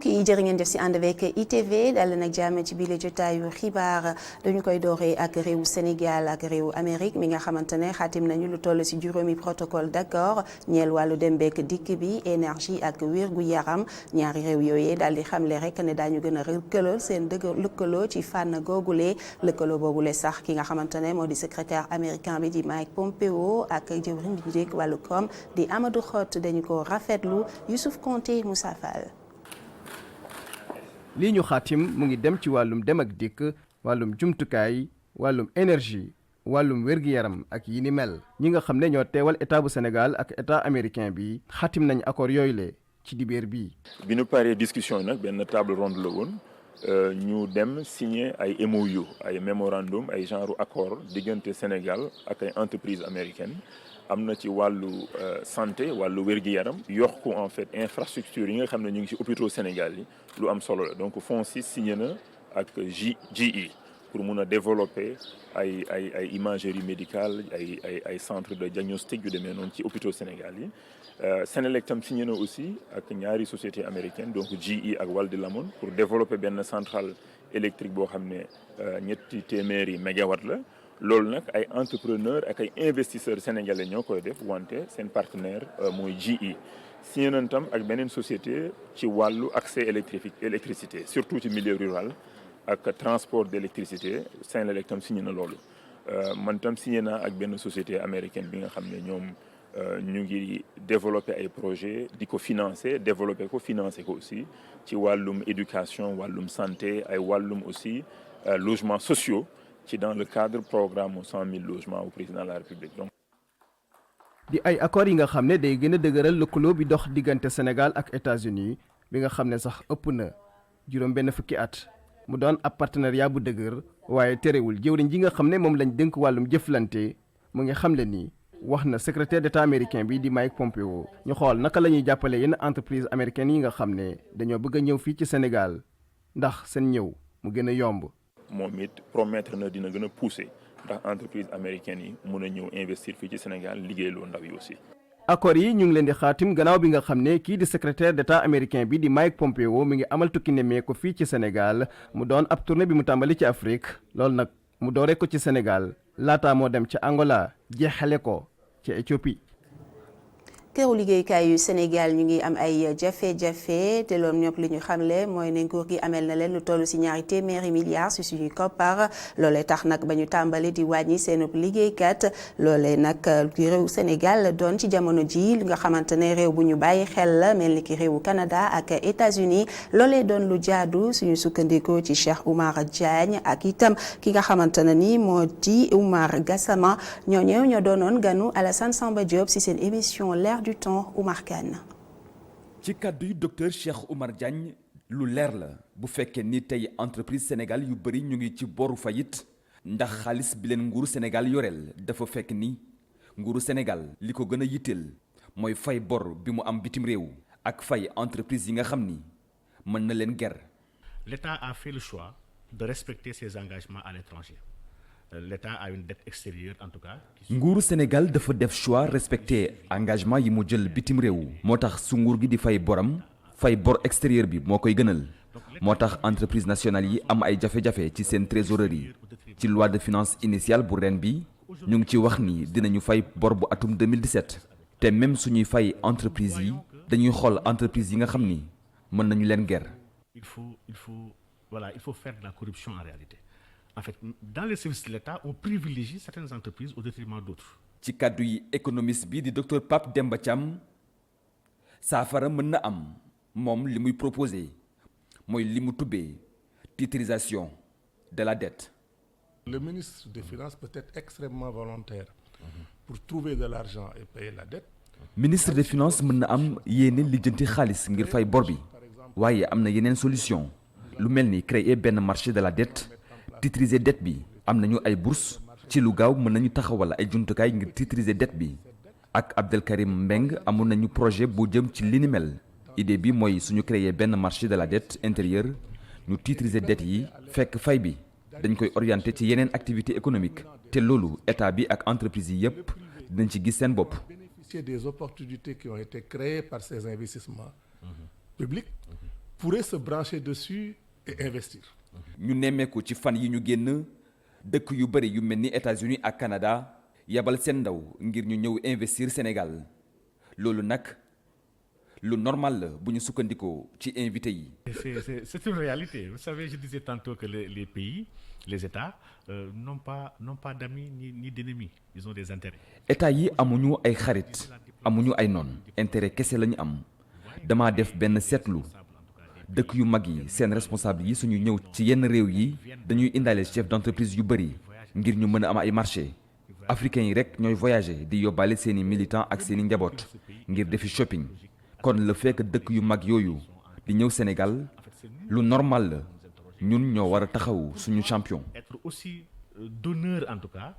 mbokk yi jërë ngeen def si ànd avec ITV dal nag jàmm ci biir jotaayu xibaar dañu koy dooree ak réewu Sénégal ak réewu Amérique mi nga xamante ne xaatim nañu lu toll si juróomi protocole d'accord ñeel wàllu dem beek dikk bi énergie ak wérgu yaram ñaari réew yooyee daal di xamle rek ne daañu gën a lëkkaloo seen lëkkaloo ci fànn googule lëkkaloo boobule sax ki nga xamante ne moo di secrétaire américain bi di Mike Pompeo ak jëwriñ bi njëkk wàllu koom di Amadou Hott dañu ko rafetlu Youssouf Konté Moussa Fall. lii ñu xaatim mu ngi dem ci wàllum dem ak dikk wàllum jumtukaay wàllum énergie wàllum wér-gi-yaram ak yi ni mel ñi nga xam ne ñoo teewal état bu Sénégal ak état américain bi xaatim nañ accord yooyu le ci dibéer bii. bi ñu paree discussion yi nag benn table ronde la woon ñu dem signer ay MOU ay mémorandum ay genre accord diggante Sénégal ak ay entreprises américaines am na ci wàllu santé wàllu wér-gi-yaram yokk ko en fait infrastructure yi nga xam ne ñu ngi ci hôpitaux Sénégal yi lu am solo la donc FONSIS signé na ak GE pour mun a développer ay imagerie médicale ay centre de diagnostic yu demee noonu ci hôpitaux Sénégal yi Sénélec tam signé na aussi ak ñaari société américaine donc GE ak Waldi Lamon pour développer benn centrale électrique boo xam ne ñetti téeméeri mégawatt la loolu nag ay entrepreneurs ak ay investisseurs sénégalais ñoo koy def wante seen partenaire mooy GE signé nañ tam ak beneen société ci wàllu accès électricité surtout ci milieu rural ak transport d'électricité Sénélec tam signé na loolu man tam signé naa ak benn société américaine bi nga xam ne ñoom ñu ngi développer ay projets di ko financer développer ko financer ko aussi ci wàllum éducation wàllum santé ay wàllum aussi logements sociaux ci dans le cadre programme 100 000 logements au président de la République donc. di ay accords yi nga xam ne day gën a dëgëral lëkkaloo bi dox diggante Sénégal ak États-Unis bi nga xam ne sax ëpp na juróom benn fukki at mu doon ab partenariat bu dëgër waaye terewul jëwriñ ji nga xam ne moom lañ dénk wàllum jëflante mu ngi xamle ni wax na secrétaire d'état américain bi di Mike Pompeo ñu xool naka la ñuy jàppale yenn entreprise américaines yi nga xam ne dañoo bëgg a ñëw fii ci Sénégal ndax seen ñëw mu gën a yomb. moom it promettre na dina gën a pousser ndax entreprise américaine yi mun a ñëw investir fii ci Sénégal liggéeyloo ndaw yi aussi. accords yi ñu ngi leen di xaatim gannaaw bi nga xam ne kii di secrétaire d'état américain bi di Mike Pompeo mi ngi amal tukki nemmeeku fii ci Sénégal mu doon ab tournée bi mu tàmbali ci Afrique loolu nag mu dooree ko ci Sénégal laataa moo dem ca Angola jeexale ko ci Éthiopie. këru liggéeykaay yu Sénégal ñu ngi am ay jafe-jafe te loolu ñëpp li ñu xamle mooy ne nguur gi amel na leen lu toll si ñaari téeméeri milliards si suñuy koppar loolee tax nag ba ñu tàmbali di wàññi seenub liggéeykat loolee nag réew Sénégal doon ci jamono ji li nga xamante ne réew bu ñu bàyyi xel la mel ni ki réewu Canada ak États-Unis loolee doon lu jaadu suñu sukkandikoo ci Cheikh Oumar Diagne ak itam ki nga xamante ne ni moo di Oumar Gassama ñoo doonoon ganu Alassane Samba Diop si seen émission L'air du temps Oumar Kane. ci kàddu yu docteur Cheikh Oumar Diagne lu leer la bu fekkee ni tey entreprise Sénégal yu bëri ñu ngi ci boru fayit ndax xaalis bi leen nguuru Sénégal yoreel dafa fekk ni nguuru Sénégal li ko gën a yitteel mooy fay bor bi mu am bitim réew ak fay entreprise yi nga xam ni mën na leen ger. L'État a fait le choix de respecter ses engagements à l'étranger. L'État a une dette extérieure en tout cas. nguuru Sénégal dafa def choix respecter engagement yi mu jël bitim réew. moo tax su nguur gi di fay boram fay bor extérieur bi moo koy gënal moo tax entreprise nationale yi am ay jafe-jafe ci seen trésorerie ci loi de finances initiale bu ren bi ñu ngi ci wax ni dinañu fay bor bu atum 2017 te même suñuy fay entreprise yi dañuy xool entreprise yi nga xam ni mën nañu leen ger. Il faut faire de la corruption en réalité. En fait, dans les services de l'État, on privilégie certaines entreprises au détriment d'autres. ci kàddu yi économiste bi di docteur Pape Demba Thiam saafara mën na am moom li muy proposé mooy li mu tubbee titrisation de la dette. Le ministre des Finances peut être extrêmement volontaire pour trouver de l'argent et payer la dette. ministre des Finances mën na am yéene lijjanti xaalis ngir fay bor bi waaye am na yeneen solution lu mel ni créer benn marché de la dette. titriser dette bi am nañu ay bourse ci lu gaaw mën nañu taxawal ay jumtukaay ngir titriser dette bi ak Abdelkarim Mbeng amoon nañu projet bu jëm ci li ni mel idée bi mooy suñu créer benn marché de la dette intérieure ñu titriser dette yi fekk fay bi dañ koy orienter ci yeneen activité économique te loolu état bi ak entreprise yi yépp dinañ ci gis seen bopp. Bénéficier des opportunités qui ont été créées par ces investissements publics pourraient se brancher dessus et investir. ñu nemmeeku ci fan yi ñu génn dëkk yu bëri yu mel ni États-Unis ak Canada yabal seen ndaw ngir ñu ñëw investir Sénégal loolu nag lu normal la bu ñu sukkandikoo ci invité yi. C'est une réalité. Vous savez, je disais tantôt que les pays, les États n'ont pas d'amis ni d'ennemis. Ils ont des intérêts. État yi amuñu ay xarit amuñu ay noon intérêt kese la ñu am dama def benn seetlu dëkk yu mag yi seen responsable yi suñu ñëw ci yenn réew yi dañuy indaale chef d'entreprise yu bëri ngir ñu mën a am ay marché africains yi rek ñooy voyager di yóbbaale seeni militants ak seeni njaboot ngir defi shopping kon le fait que dëkk yu mag yooyu di ñëw Sénégal lu normal la ñun ñoo war a taxawu suñu champion. Être aussi donneur en tout cas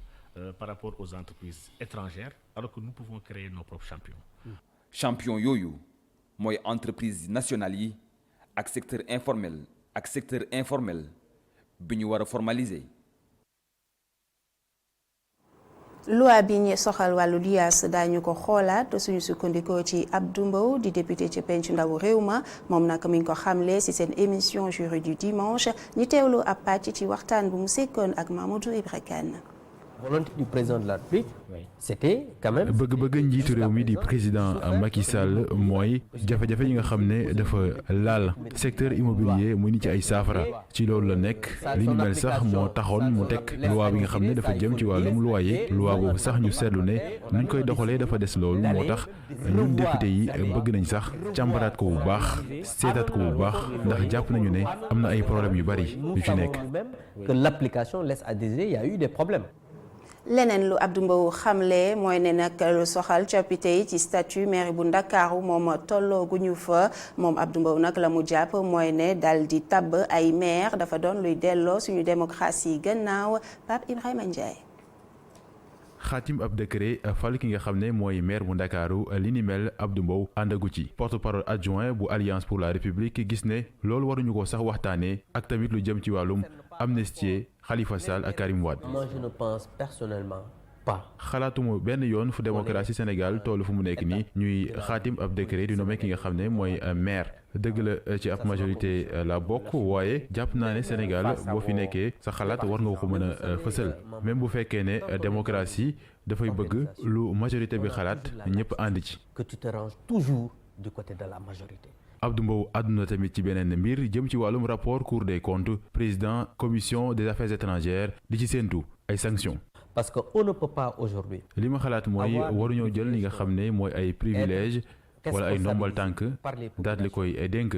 par rapport aux entreprises étrangères alors que nous pouvons créer nos propres champions. champion yooyu mooy entreprise nationale yi ak secteur informel bi ñu war a formaliser. loi bi ñu soxal wàllu liaas daañu ko xoolaat suñu sukkandikoo ci Abdou Mbow di député ci pencu ndawu réew ma moom nag mi ngi ko xamle ci seen émission jury du dimanche ñi teewlu ab pàcc ci waxtaan bu mu sekkoon ak Mamadou Ibra Kane. volonté du président de la République, c'était quand même. bëgg-bëgg njiitu réew mi di président Macky Sall mooy jafe-jafe yi nga xam ne dafa laal secteur immobilier mu ni ci ay saafara ci loolu la nekk li ni mel sax moo taxoon mu teg loi bi nga xam ne dafa jëm ci wàllum loyer loi boobu sax ñu seetlu ne nuñ koy doxalee dafa des loolu moo tax ñun député yi bëgg nañ sax càmbaraat ko bu baax seetaat ko bu baax ndax jàpp nañu ne am na ay problèmes yu bari yu ci nekk. Que l'application laisse à désirer, il y a eu des problèmes. leneen lu Abdou Mbow xamle mooy ne nag lu soxal coppite yi ci statut mairie bu Ndakaaru moom tolloo gu ñu fa moom Abdou Mbow nag la mu jàpp mooy ne dal di tabb ay maire dafa doon luy delloo suñu démocratie gannaaw Pape Ibrahima Ndiaye. xaatim ab décret fal ki nga xam ne mooy maire bu Ndakaaru li ni mel Abdou Mbow àndagu ci porte-parole adjoint bu Alliance pour la République gis ne loolu waruñu ko sax waxtaanee ak tamit lu jëm ci wàllum amnistie Khalifa Sall ak Karim Wade. Moi, je ne pense personnellement pas. xalaatuma benn yoon fu démocratie Sénégal toll fu mu nekk nii ñuy xaatim ab décret di nommé ki nga xam ne mooy maire dëgg la ci ab majorité la bokk waaye jàpp naa ne Sénégal boo fi nekkee sa xalaat war nga ko mën a fësal même bu fekkee ne démocratie dafay bëgg lu majorité bi xalaat ñëpp ànd ci. Que tu te ranges toujours du côté de la majorité. Abdou Mbow àdduna tamit ci beneen mbir jëm ci wàllum rapport Cour des comptes président commission des affaires étrangères di ci séentu ay sanctions. Parce que on ne peut pas aujourd'hui. li ma xalaat mooy waruñoo jël li nga xam ne mooy ay privilèges wala ay ndombal tànk daal di koy dénk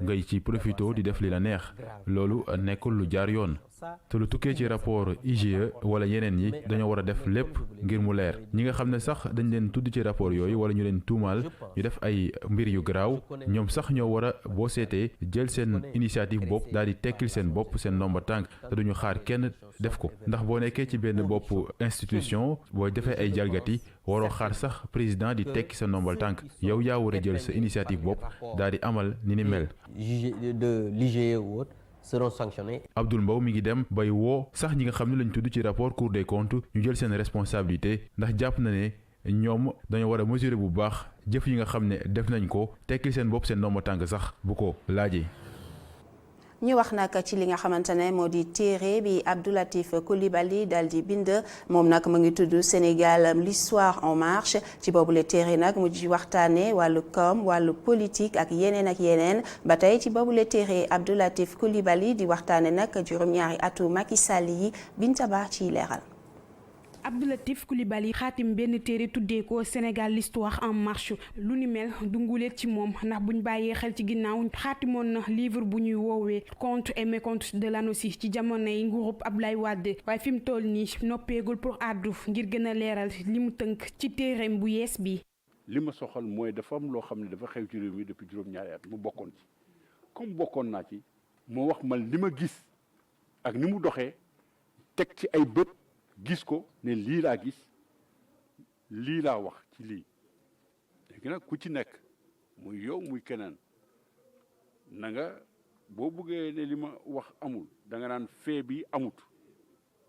ngay ci profito di def li la neex loolu nekkul lu jaar yoon te lu tukkee ci rapport IGE wala yeneen yi dañoo war a def lépp ngir mu leer ñi nga xam ne sax dañ leen tudd ci rapport yooyu wala ñu leen tuumaal ñu def ay mbir yu garaaw ñoom sax ñoo war a boo seetee jël seen initiative bopp daal di tekkil seen bopp seen ndomba tànk te duñu xaar kenn def ko ndax boo nekkee ci benn bopp institution boo defee ay jalgati waroo xaar sax président di tekki sa ndombal tànk yow yaa war a jël sa initiative bopp daal di amal ni ni mel. de l'IGE ou autre seront sanctionnés. Abdoul Mbow mi ngi dem bay woo sax ñi nga xam ne lañ tudd ci rapport Cour des comptes ñu jël seen responsabilité ndax jàpp na ne ñoom dañoo war a mesurer bu baax jëf yi nga xam ne def nañ ko tekkil seen bopp seen ndomba tànk sax bu ko laajee. ñu wax nag ci li nga xamante ne moo di téere bi Abdou Latif Coulibaly dal di bind moom nag mu ngi tudd Sénégal l'histoire en marche ci boobule téere nag mu ci waxtaane wàllu koom wàllu politique ak yeneen ba tey ci boobule téere Abdou Latif Coulibaly di waxtaane nag juróom-ñaari atu Macky Sall yi Binta Ba ciy leeral. Abdou Latif Coulibaly xaatim benn téere tuddee ko Sénégal l'histoire en marche lu ni mel du nguleet ci moom ndax buñ bàyyee xel ci ginnaaw xaatimoon na livre bu ñuy woowee contes et mécontes de l'ANOCI ci jamonoy nguurub Abdoulaye Wade waaye fi mu toll nii noppeegul pour àddu ngir gën a leeral li mu tënk ci téereem bu yees bi. li ma soxal mooy dafa am loo xam ne dafa xew ci réew mi depuis juróom-ñaari at mu bokkoon ci comme bokkoon naa ci moo wax man li ma gis ak ni mu doxee teg ci ay bët. gis ko ne lii laa gis lii laa wax ci lii léegi nag ku ci nekk muy yow muy keneen na nga boo bëggee ne li ma wax amul da nga naan fee bi amut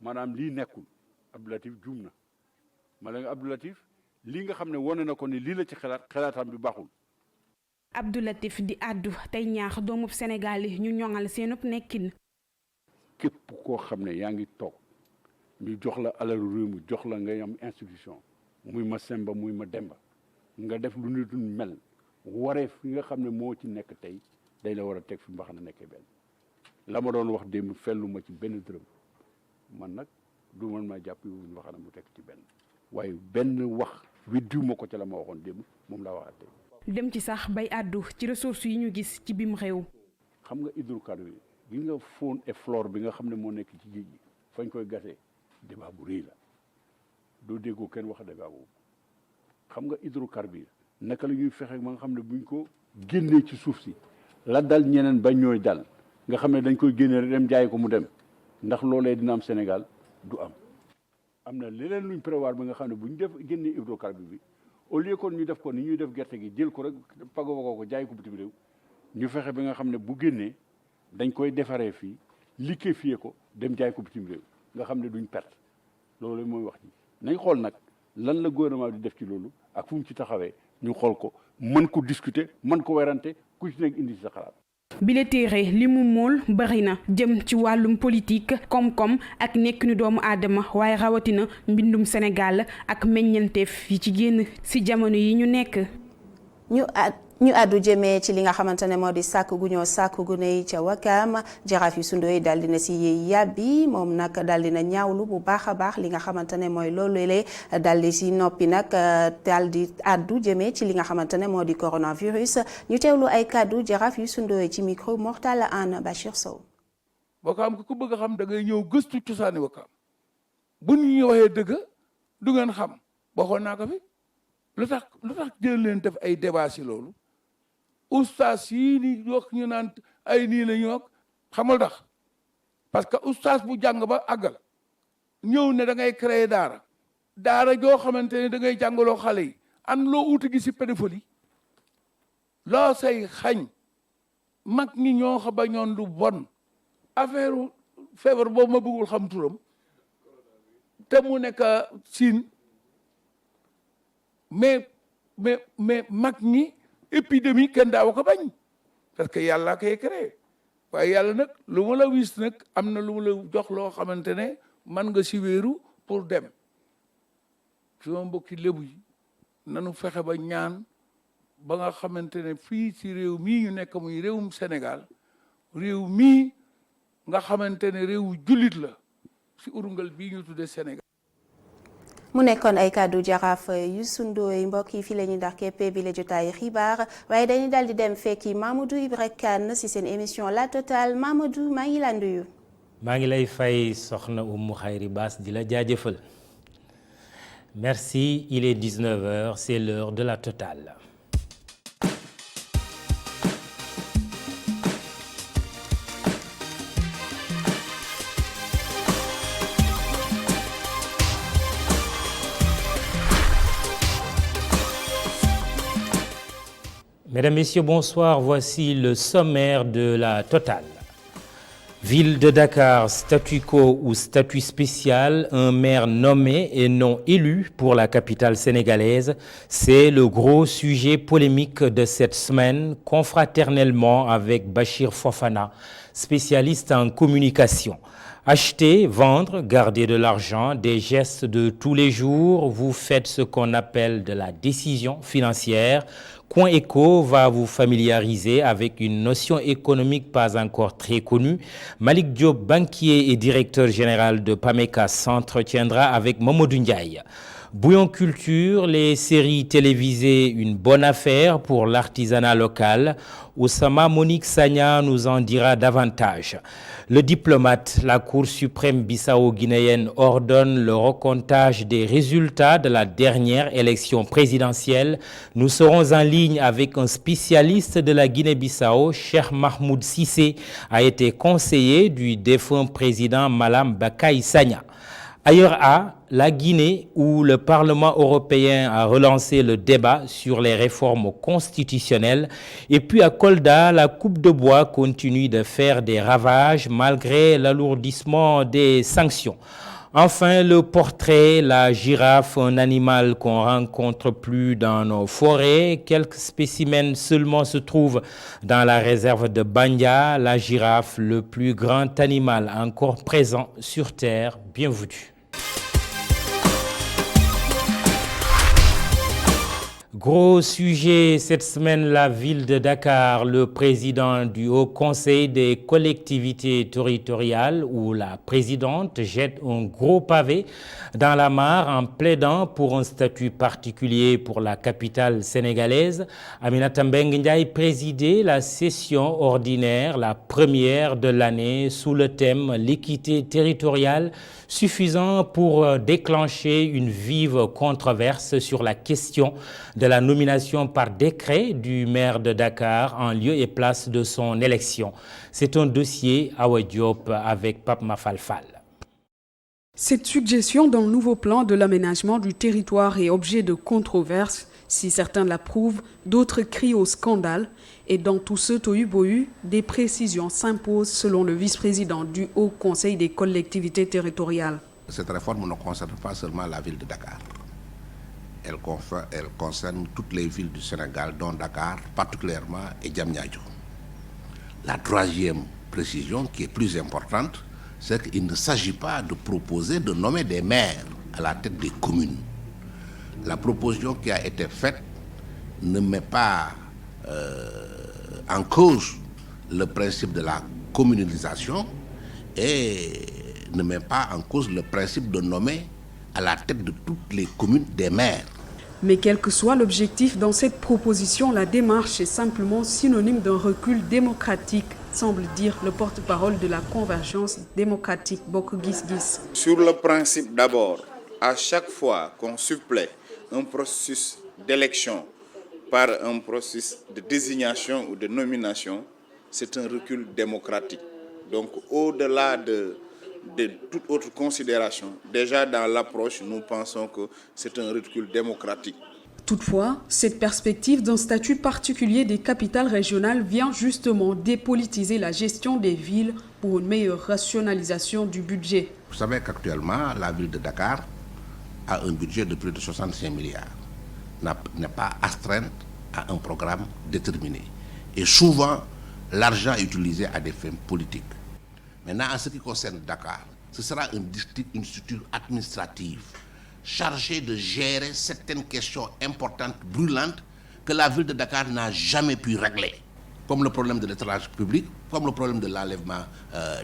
maanaam lii nekkul Abdou Latif juum na ma la nga Abdou Latif lii nga xam ne wane na ko ne lii la ci xalaatam bi baaxul Abdou Latif di àddu tey ñaax doomub Sénégal yi ñu ñoŋal seenub nekkin. képp koo xam ne yaa ngi toog ñu jox la alalu réew mi jox la ngay am institution muy ma Semba muy ma Demba nga def lu nit mel waree fi nga xam ne moo ci nekk tey day la war a teg fi mbaxana nekkee benn la ma doon wax démb fellu ma ci benn dërëm man nag du man maa jàpp yu mbaxana mu teg ci benn waaye benn wax widdiw ma ko ca la ma waxoon démb moom laa waxaat tey. dem ci sax bay àddu ci ressources yi ñu gis ci biim réew. xam nga hydrocarbures yi gi nga faune et flore bi nga xam ne moo nekk ci géej gi fañ koy gasee débat bu rëy la doo déggoo kenn wax débat boobu xam nga hydrocarbures naka la ñuy fexe ba nga xam ne buñ ko génnee ci suuf si la dal ñeneen bañ ñooy dal nga xam ne dañ koy génnee dem jaay ko mu dem ndax loolee dina am Sénégal du am. am na leneen luñ prévoir bi nga xam ne bu ñu def génnee hydrocarbure bi au lieu kon ñu def ko ni ñuy def gerte gi jël ko rek pagoo ko jaay ko bitim réew ñu fexe bi nga xam ne bu génnee dañ koy defaree fii liquéfier ko dem jaay ko bitim réew nga xam ne duñ perte loolu mooy wax ji nañ xool nag lan la gouvernement di def ci loolu ak fu mu ci taxawee ñu xool ko mën ko discuter mën ko werante ku ci nekk indi ci sa xalaat. bile téere li mu mool bari na jëm ci wàllum politique koom-koom ak nekk ni doomu aadama waaye rawatina mbindum Sénégal ak meññanteef yi ci génn ci jamono yi ñu nekk. ñu àddu jëmee ci li nga xamante ne moo di sàkk gu ñoo sàkk gu ne ca Wakaam jaraaf yu Sundoy daal dina si yàbbi moom nag daal dina ñaawlu bu baax a baax li nga xamante ne mooy loolu le daal di si noppi nag daal di àddu jëmee ci li nga xamante ne moo di coronavirus ñu teewlu ay kàddu jaraaf yu Sundoy ci micro Mortala Anne Bachir Sow. Wakaam ku bëgg a xam da ngay ñëw gëstu cosaani Wakaam bu ñu waxee dëgg du ngeen xam waxoon naa ko fi lu tax jël leen def ay débat si loolu. ustaas yii ni wax ñu naan ay nii la ñu wax xamul tax parce que ustaas bu jàng ba àggal ñëw ne da ngay créer daara joo xamante ne da ngay jàngaloo xale yi an loo uti gi si pédophilie loo say xañ mag ñi ñoo xa ba ñoon lu bon affaire feebar boobu ma bëggul xam turam te mu nekk Siin mais mag ñi épidémie kenn daaw ko bañ parce que yàlla koy créé waaye yàlla nag lu ma la wis nag am na lu ma la jox loo xamante ne man nga si wéeru pour dem fi ma mbokki lébu yi nanu fexe ba ñaan ba nga xamante ne fii si réew mii ñu nekk muy réewum Sénégal réew mii nga xamante ne réewu jullit la si urungal bii ñu tuddee Sénégal. mu nekkoon ay kàddu jaraaf Youssou Ndoye mbokk yi fii la ñuy ndax képp bi la jotaayu xibaar waaye dañuy daal di dem fekki Mamadou Ibra Kane si seen émission La Totale Mamadou maa ngi la nuyu. maa ngi lay fay soxna Oumou Khayri Bass di la jaajëfal merci il est 19h c'est l'heure de La Totale. Mesdames, Messieurs, bonsoir. Voici le sommaire de La Totale. Ville de Dakar, statu quo ou statut spécial, un maire nommé et non élu pour la capitale sénégalaise, c'est le gros sujet polémique de cette semaine, confraternellement avec Bachir Fofana, spécialiste en communication. Acheter, vendre, garder de l'argent, des gestes de tous les jours, vous faites ce qu'on appelle de la décision financière. Coin Éco va vous familiariser avec une notion économique pas encore très connue. Malik Diop, banquier et directeur général de PAMECA, s'entretiendra avec Mamadou Ndiaye. Bouillon Culture, les séries télévisées, une bonne affaire pour l'artisanat local. Oussama Monique Sagna nous en dira davantage. Le diplomate, la Cour suprême bissau-guinéenne ordonne le recomptage des résultats de la dernière élection présidentielle. Nous serons en ligne avec un spécialiste de la Guinée-Bissau, Cheikh Mahmoud Cissé, a été conseiller du défunt président Malam Bakay Sagna. Ailleurs à la Guinée, où le Parlement européen a relancé le débat sur les réformes constitutionnelles. Et puis à Kolda, la coupe de bois continue de faire des ravages malgré l'alourdissement des sanctions. Enfin, le portrait, la girafe, un animal qu'on rencontre plus dans nos forêts. Quelques spécimens seulement se trouvent dans la réserve de Bandia. La girafe, le plus grand animal encore présent sur Terre. Bienvenue. Gros sujet cette semaine, la ville de Dakar. Le président du Haut Conseil des collectivités territoriales ou la présidente jette un gros pavé dans la mare en plaidant pour un statut particulier pour la capitale sénégalaise. Aminata Mbengue Ndiaye présidait la session ordinaire, la première de l'année, sous le thème « L'équité territoriale », suffisant pour déclencher une vive controverse sur la question de la nomination par décret du maire de Dakar en lieu et place de son élection. C'est un dossier Awa Diop avec Pape Mafalfal. Cette suggestion dans le nouveau plan de l'aménagement du territoire est objet de controverse. Si certains l'approuvent, d'autres crient au scandale. Et dans tout ce tohu-bohu, des précisions s'imposent selon le vice-président du Haut Conseil des collectivités territoriales. Cette réforme ne concerne pas seulement la ville de Dakar. Elle concerne toutes les villes du Sénégal, dont Dakar particulièrement et Diamniadio. La troisième précision, qui est plus importante, c'est qu'il ne s'agit pas de proposer de nommer des maires à la tête des communes. La proposition qui a été faite ne met pas en cause le principe de la communalisation et ne met pas en cause le principe de nommer à la tête de toutes les communes des maires. Mais quel que soit l'objectif dans cette proposition, la démarche est simplement synonyme d'un recul démocratique, semble dire le porte-parole de la convergence démocratique, Bokk Gis Gis. Sur le principe d'abord, à chaque fois qu'on supplée un processus d'élection par un processus de désignation ou de nomination, c'est un recul démocratique. Donc au-delà de toute autre considération, déjà dans l'approche, nous pensons que c'est un recul démocratique. Toutefois, cette perspective d'un statut particulier des capitales régionales vient justement dépolitiser la gestion des villes pour une meilleure rationalisation du budget. Vous savez qu'actuellement, la ville de Dakar a un budget de plus de 65 milliards, n'est pas astreinte à un programme déterminé. Et souvent, l'argent est utilisé à des fins politiques. Maintenant, en ce qui concerne Dakar, ce sera une structure administrative chargée de gérer certaines questions importantes, brûlantes, que la ville de Dakar n'a jamais pu régler. Comme le problème de l'éclairage public, comme le problème de l'enlèvement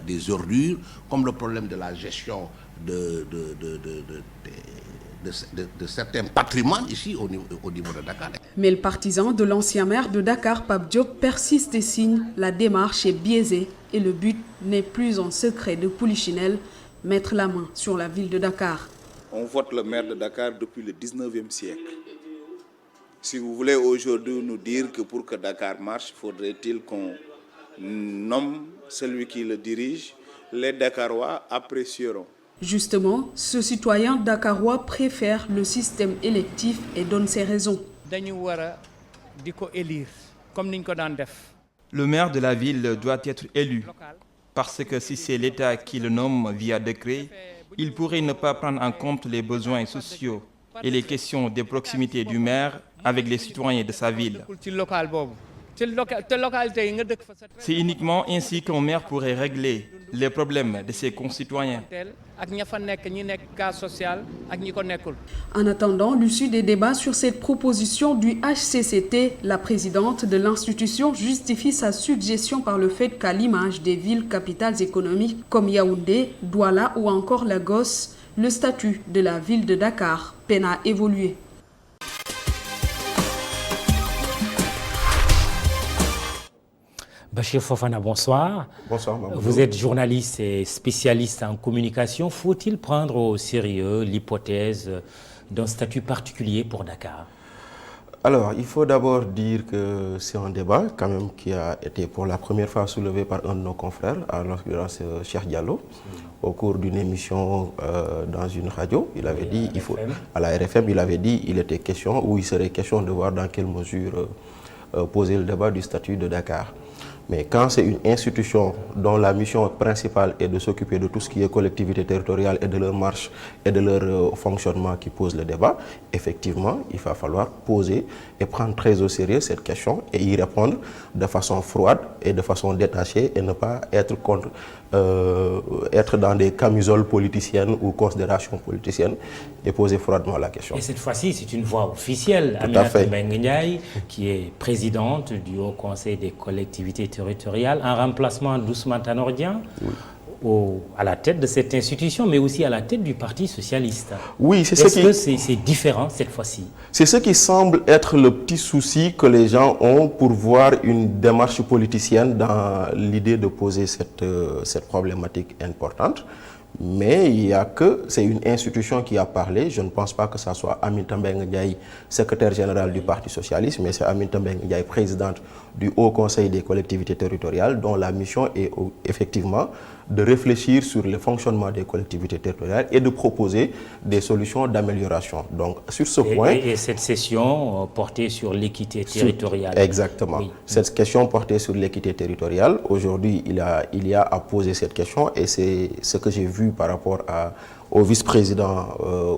des ordures, comme le problème de la gestion de certains patrimoines ici au niveau de Dakar. Mais le partisan de l'ancien maire de Dakar, Pape Diop, persiste et signe. La démarche est biaisée et le but n'est plus un secret de Polichinelle, mettre la main sur la ville de Dakar. On vote le maire de Dakar depuis le 19e siècle. Si vous voulez aujourd'hui nous dire que pour que Dakar marche, faudrait-il qu'on nomme celui qui le dirige, les Dakarois apprécieront. Justement, ce citoyen dakarois préfère le système électif et donne ses raisons. Le maire de la ville doit être élu, parce que si c'est l'État qui le nomme via décret, il pourrait ne pas prendre en compte les besoins sociaux et les questions de proximité du maire avec les citoyens de sa ville. C'est uniquement ainsi qu'un maire pourrait régler les problèmes de ses concitoyens. En attendant l'issue des débats sur cette proposition du HCCT, la présidente de l'institution justifie sa suggestion par le fait qu'à l'image des villes capitales économiques comme Yaoundé, Douala ou encore Lagos, le statut de la ville de Dakar peine à évoluer. Bachir Fofana, bonsoir. Bonsoir. Mamadou. Vous êtes journaliste et spécialiste en communication. Faut-il prendre au sérieux l'hypothèse d'un statut particulier pour Dakar? Alors, il faut d'abord dire que c'est un débat quand même qui a été pour la première fois soulevé par un de nos confrères, en l'occurrence Cheikh Diallo, au cours d'une émission dans une radio. Il avait dit, à la RFM, il avait dit il était question, ou il serait question de voir dans quelle mesure poser le débat du statut de Dakar. Mais quand c'est une institution dont la mission principale est de s'occuper de tout ce qui est collectivité territoriale et de leur marche et de leur fonctionnement qui pose le débat, effectivement, il va falloir poser et prendre très au sérieux cette question et y répondre de façon froide et de façon détachée et ne pas être dans des camisoles politiciennes ou considérations politiciennes et poser froidement la question. Et cette fois-ci, c'est une voix officielle. Aminata Mbengue Ndiaye, qui est présidente du Haut Conseil des collectivités territoriales, en remplacement d'Ousmane Tanor Dieng, à la tête de cette institution, mais aussi à la tête du Parti socialiste. Oui, c'est Est-ce que c'est différent cette fois-ci? C'est ce qui semble être le petit souci que les gens ont pour voir une démarche politicienne dans l'idée de poser cette problématique importante. Mais il y a que, c'est une institution qui a parlé. Je ne pense pas que ce soit Aminata Mbengue Ndiaye, secrétaire général du Parti socialiste, mais c'est Aminata Mbengue Ndiaye, présidente du Haut Conseil des collectivités territoriales, dont la mission est effectivement de réfléchir sur le fonctionnement des collectivités territoriales et de proposer des solutions d'amélioration. Donc, sur ce point... Et cette session portée sur l'équité territoriale. Exactement. Oui. Cette question portée sur l'équité territoriale, aujourd'hui, il y a à poser cette question et c'est ce que j'ai vu par rapport au vice-président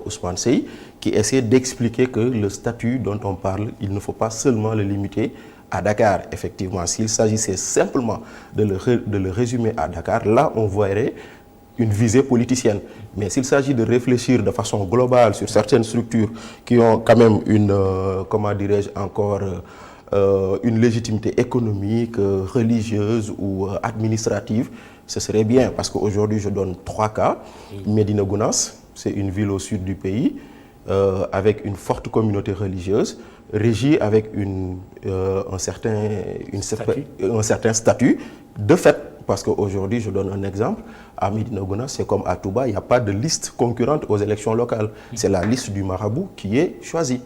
Ousmane Sey, qui essaie d'expliquer que le statut dont on parle, il ne faut pas seulement le limiter à Dakar. Effectivement, s'il s'agissait simplement de le résumer à Dakar, là on verrait une visée politicienne. Mais s'il s'agit de réfléchir de façon globale sur certaines structures qui ont quand même une, comment dirais-je encore, une légitimité économique, religieuse ou administrative, ce serait bien. Parce qu'aujourd'hui, je donne 3 cas. Médina Gounass, c'est une ville au sud du pays, avec une forte communauté religieuse, régie avec un certain statut. De fait, parce qu'aujourd'hui, je donne un exemple, à Médina Gounass, c'est comme à Touba, il n'y a pas de liste concurrente aux élections locales. C'est la liste du marabout qui est choisie.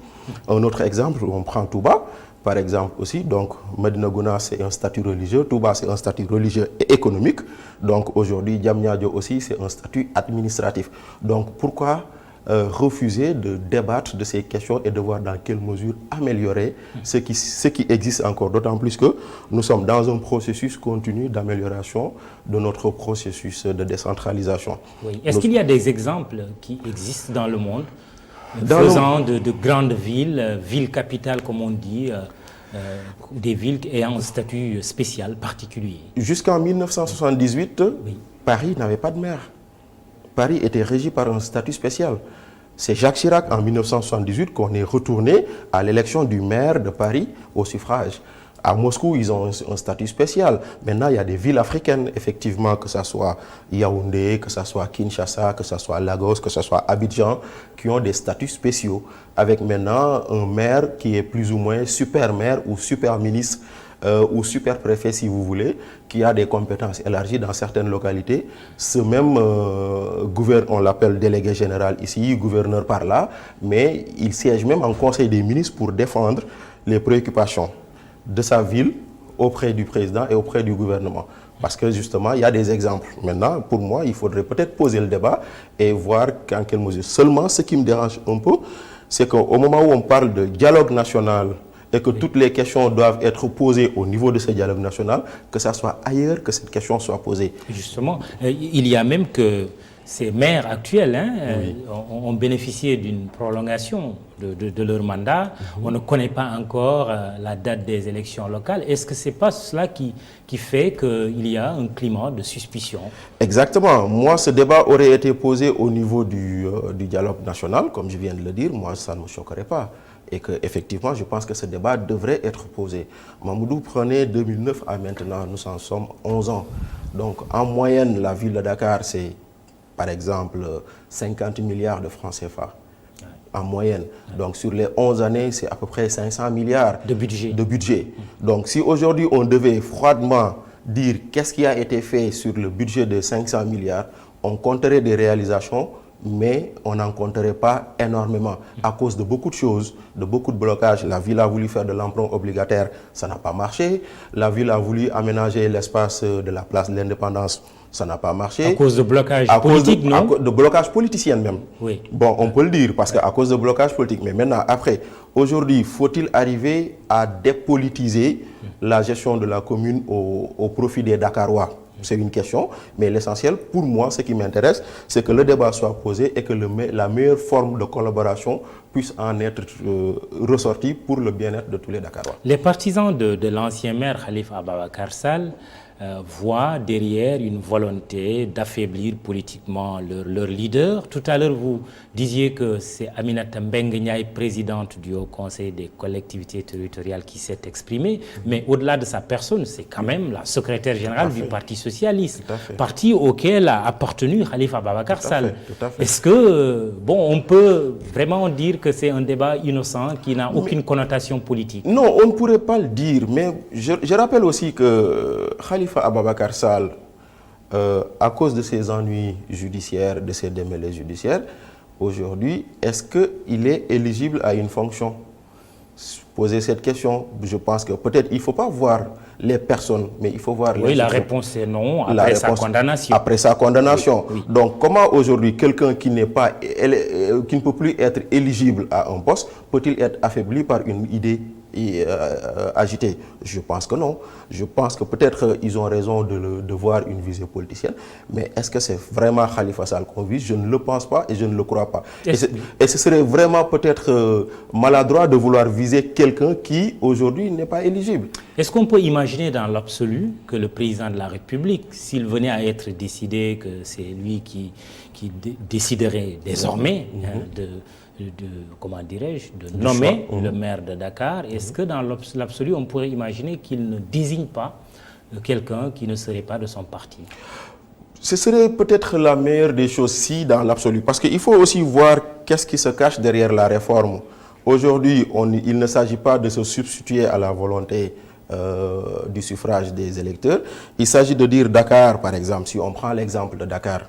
Un autre exemple, on prend Touba, par exemple aussi, donc Médina Gounass, c'est un statut religieux, Touba, c'est un statut religieux et économique. Donc aujourd'hui, Diamniadio aussi, c'est un statut administratif. Donc pourquoi refuser de débattre de ces questions et de voir dans quelle mesure améliorer ce qui existe encore, d'autant plus que nous sommes dans un processus continu d'amélioration de notre processus de décentralisation. Oui. Est-ce qu'il y a des exemples qui existent dans le monde faisant de grandes villes, villes capitales comme on dit, des villes ayant un statut spécial, particulier? Jusqu'en 1978, Paris n'avait pas de maire. Paris était régi par un statut spécial. C'est Jacques Chirac en 1978 qu'on est retourné à l'élection du maire de Paris au suffrage. À Moscou, ils ont un statut spécial. Maintenant, il y a des villes africaines, effectivement, que ce soit Yaoundé, que ce soit Kinshasa, que ce soit Lagos, que ce soit Abidjan, qui ont des statuts spéciaux. Avec maintenant un maire qui est plus ou moins super maire ou super ministre ou super préfet, si vous voulez, qui a des compétences élargies dans certaines localités. Ce même gouverneur, on l'appelle délégué général ici, gouverneur par là, mais il siège même en conseil des ministres pour défendre les préoccupations de sa ville auprès du président et auprès du gouvernement. Parce que justement, il y a des exemples. Maintenant, pour moi, il faudrait peut-être poser le débat et voir en quelle mesure. Seulement, ce qui me dérange un peu, c'est qu'au moment où on parle de dialogue national et que toutes les questions doivent être posées au niveau de ce dialogue national, que ça soit ailleurs que cette question soit posée. Justement, il y a même que ces maires actuels ont bénéficié d'une prolongation de leur mandat. On ne connaît pas encore la date des élections locales. Est-ce que ce n'est pas cela qui fait qu'il y a un climat de suspicion? Exactement. Moi, ce débat aurait été posé au niveau du dialogue national, comme je viens de le dire. Moi, ça ne me choquerait pas. Et qu'effectivement, je pense que ce débat devrait être posé. Mamoudou, prenez 2009 à maintenant, nous en sommes 11 ans. Donc, en moyenne, la ville de Dakar, c'est, par exemple, 50 milliards de francs CFA. En moyenne. Donc, sur les 11 années, c'est à peu près 500 milliards de budget. Donc, si aujourd'hui, on devait froidement dire qu'est-ce qui a été fait sur le budget de 500 milliards, on compterait des réalisations mais on n'en compterait pas énormément à cause de beaucoup de choses, de beaucoup de blocages. La ville a voulu faire de l'emprunt obligataire, ça n'a pas marché. La ville a voulu aménager l'espace de la place de l'Indépendance, ça n'a pas marché. À cause de blocages politiques, non? À cause de blocages politiciens même. Oui. Bon, on peut le dire, parce qu'à cause de blocages politiques. Mais maintenant, après, aujourd'hui, faut-il arriver à dépolitiser la gestion de la commune au profit des Dakarois? C'est une question, mais l'essentiel, pour moi, ce qui m'intéresse, c'est que le débat soit posé et que la meilleure forme de collaboration puisse en être ressortie pour le bien-être de tous les Dakarois. Les partisans de l'ancien maire Khalifa Ababacar Sall voient derrière une volonté d'affaiblir politiquement leur leader. Tout à l'heure, vous disiez que c'est Aminata Mbengue Ndiaye, présidente du Haut Conseil des collectivités territoriales, qui s'est exprimée. Mais au-delà de sa personne, c'est quand même la secrétaire générale du Parti socialiste, parti auquel a appartenu Khalifa Ababacar Sall. Est-ce que, on peut vraiment dire que c'est un débat innocent qui n'a aucune connotation politique? Non, on ne pourrait pas le dire, mais je rappelle aussi que Khalifa Ababacar Sall, à cause de ses ennuis judiciaires, de ses démêlés judiciaires, aujourd'hui, est-ce qu'il est éligible à une fonction? Poser cette question, je pense que peut-être il ne faut pas voir les personnes, mais il faut voir les... Oui, la réponse est non, après sa condamnation. Après sa condamnation. Oui. Donc, comment aujourd'hui quelqu'un qui ne peut plus être éligible à un poste, peut-il être affaibli par une idée agité? Je pense que non. Je pense que peut-être ils ont raison de voir une visée politicienne, mais est-ce que c'est vraiment Khalifa Sall qu'on vise? Je ne le pense pas et je ne le crois pas. Et ce serait vraiment peut-être maladroit de vouloir viser quelqu'un qui aujourd'hui n'est pas éligible. Est-ce qu'on peut imaginer dans l'absolu que le président de la République, s'il venait à être décidé que c'est lui qui déciderait désormais comment dirais-je, de nommer le maire de Dakar, est-ce que dans l'absolu, on pourrait imaginer qu'il ne désigne pas quelqu'un qui ne serait pas de son parti? Ce serait peut-être la meilleure des choses si dans l'absolu, parce qu'il faut aussi voir qu'est-ce qui se cache derrière la réforme. Aujourd'hui, il ne s'agit pas de se substituer à la volonté du suffrage des électeurs. Il s'agit de dire Dakar, par exemple, si on prend l'exemple de Dakar,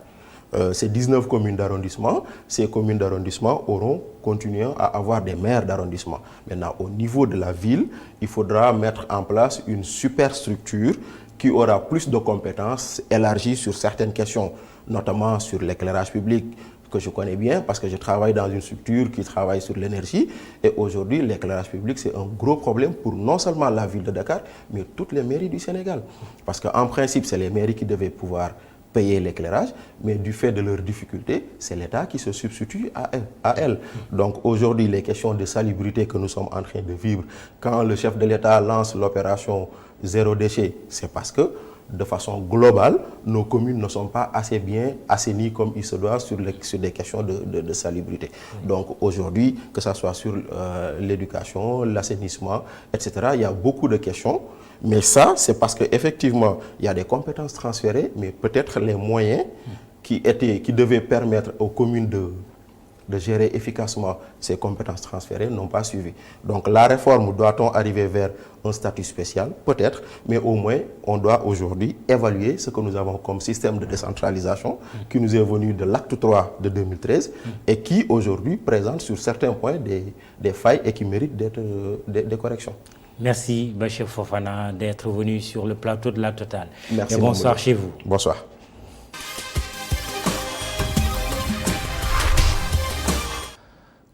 ces 19 communes d'arrondissement, ces communes d'arrondissement auront continué à avoir des maires d'arrondissement. Maintenant, au niveau de la ville, il faudra mettre en place une superstructure qui aura plus de compétences élargies sur certaines questions, notamment sur l'éclairage public, que je connais bien parce que je travaille dans une structure qui travaille sur l'énergie. Et aujourd'hui, l'éclairage public, c'est un gros problème pour non seulement la ville de Dakar, mais toutes les mairies du Sénégal. Parce qu'en principe, c'est les mairies qui devaient pouvoir payer l'éclairage, mais du fait de leurs difficultés, c'est l'État qui se substitue à elles. Donc aujourd'hui, les questions de salubrité que nous sommes en train de vivre, quand le chef de l'État lance l'opération zéro déchet, c'est parce que de façon globale, nos communes ne sont pas assez bien assainies comme il se doit sur des questions de salubrité. Donc aujourd'hui, que ce soit sur l'éducation, l'assainissement, etc., il y a beaucoup de questions. Mais ça, c'est parce qu'effectivement, il y a des compétences transférées, mais peut-être les moyens qui devaient permettre aux communes de gérer efficacement ces compétences transférées n'ont pas suivi. Donc la réforme, doit-on arriver vers un statut spécial? Peut-être, mais au moins, on doit aujourd'hui évaluer ce que nous avons comme système de décentralisation qui nous est venu de l'acte 3 de 2013 et qui aujourd'hui présente sur certains points des failles et qui méritent des corrections. Merci Bachir Fofana d'être venu sur le plateau de La Totale. Merci. Et bonsoir chez vous. Bonsoir.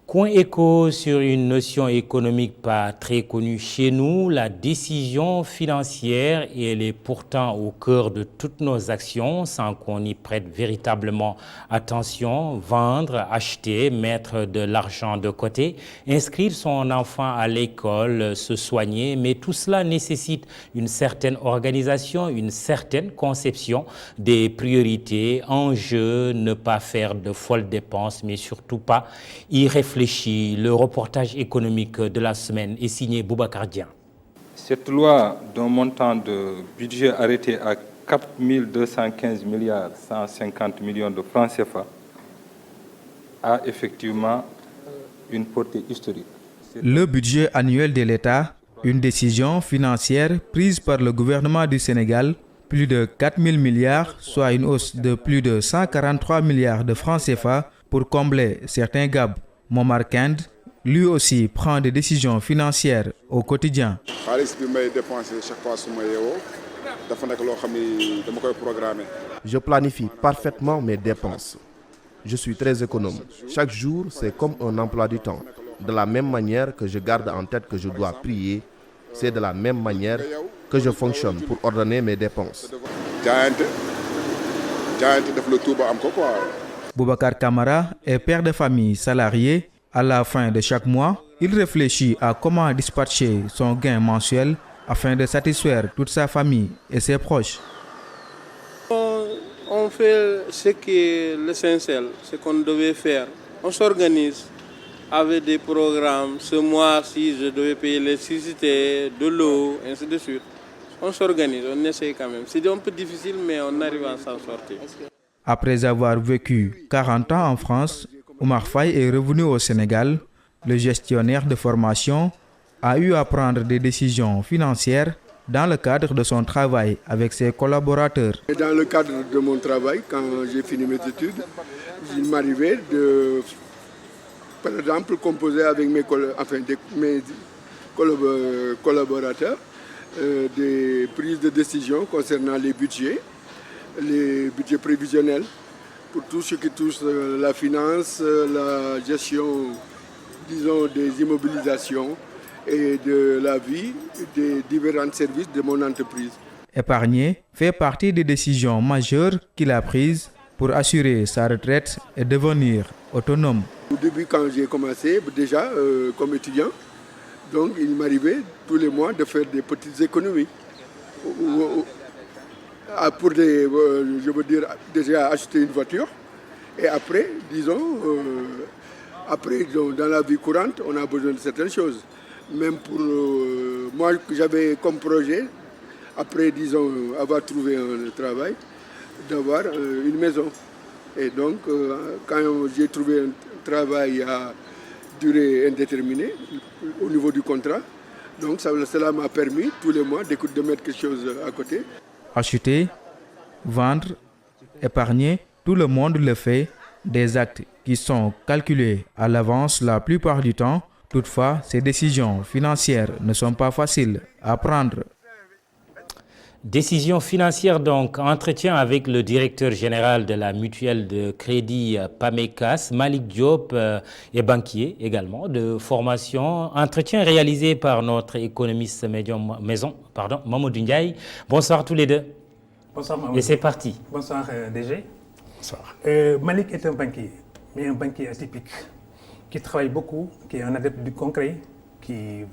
Coin écho sur une notion économique pas très connue chez nous, la décision financière, et elle est pourtant au cœur de toutes nos actions sans qu'on y prête véritablement attention. Vendre, acheter, mettre de l'argent de côté, inscrire son enfant à l'école, se soigner, mais tout cela nécessite une certaine organisation, une certaine conception des priorités, enjeux, ne pas faire de folles dépenses, mais surtout pas y réfléchir. Le reportage économique de la semaine est signé Boubacar Dian. Cette loi d'un montant de budget arrêté à 4 215 milliards 150 millions de francs CFA a effectivement une portée historique. Le budget annuel de l'État, une décision financière prise par le gouvernement du Sénégal, plus de 4 000 milliards, soit une hausse de plus de 143 milliards de francs CFA, pour combler certains gaps. Momar Kend, lui aussi, prend des décisions financières au quotidien. Je planifie parfaitement mes dépenses. Je suis très économe. Chaque jour, c'est comme un emploi du temps. De la même manière que je garde en tête que je dois prier, c'est de la même manière que je fonctionne pour ordonner mes dépenses. Boubacar Camara est père de famille salarié. À la fin de chaque mois, il réfléchit à comment dispatcher son gain mensuel afin de satisfaire toute sa famille et ses proches. On fait ce qui est l'essentiel, ce qu'on devait faire. On s'organise avec des programmes. Ce mois-ci, je devais payer l'électricité, de l'eau, ainsi de suite. On s'organise, on essaie quand même. C'est un peu difficile, mais on arrive à s'en sortir. Après avoir vécu 40 ans en France, Oumar Faye est revenu au Sénégal. Le gestionnaire de formation a eu à prendre des décisions financières dans le cadre de son travail avec ses collaborateurs. Dans le cadre de mon travail, quand j'ai fini mes études, il m'arrivait de, par exemple, composer avec mes collaborateurs des prises de décision concernant les budgets prévisionnels, pour tout ce qui touche la finance, la gestion, disons, des immobilisations et de la vie des différents services de mon entreprise. Épargner fait partie des décisions majeures qu'il a prises pour assurer sa retraite et devenir autonome. Au début, quand j'ai commencé, déjà comme étudiant, donc il m'arrivait tous les mois de faire des petites économies. Pour je veux dire, déjà acheter une voiture. Et après, disons, dans la vie courante, on a besoin de certaines choses. Même pour moi, j'avais comme projet, après, disons, avoir trouvé un travail, d'avoir une maison. Et donc, quand j'ai trouvé un travail à durée indéterminée, au niveau du contrat, donc cela m'a permis tous les mois de mettre quelque chose à côté. Acheter, vendre, épargner, tout le monde le fait, des actes qui sont calculés à l'avance la plupart du temps. Toutefois, ces décisions financières ne sont pas faciles à prendre. Décision financière donc, entretien avec le directeur général de la mutuelle de crédit PAMECAS, Malik Diop, est banquier également de formation. Entretien réalisé par notre économiste maison, Mamadou Ndiaye. Bonsoir tous les deux. Bonsoir Mamadou. Et c'est parti. Bonsoir DG. Bonsoir. Malik est un banquier, mais un banquier atypique, qui travaille beaucoup, qui est un adepte du concret, qui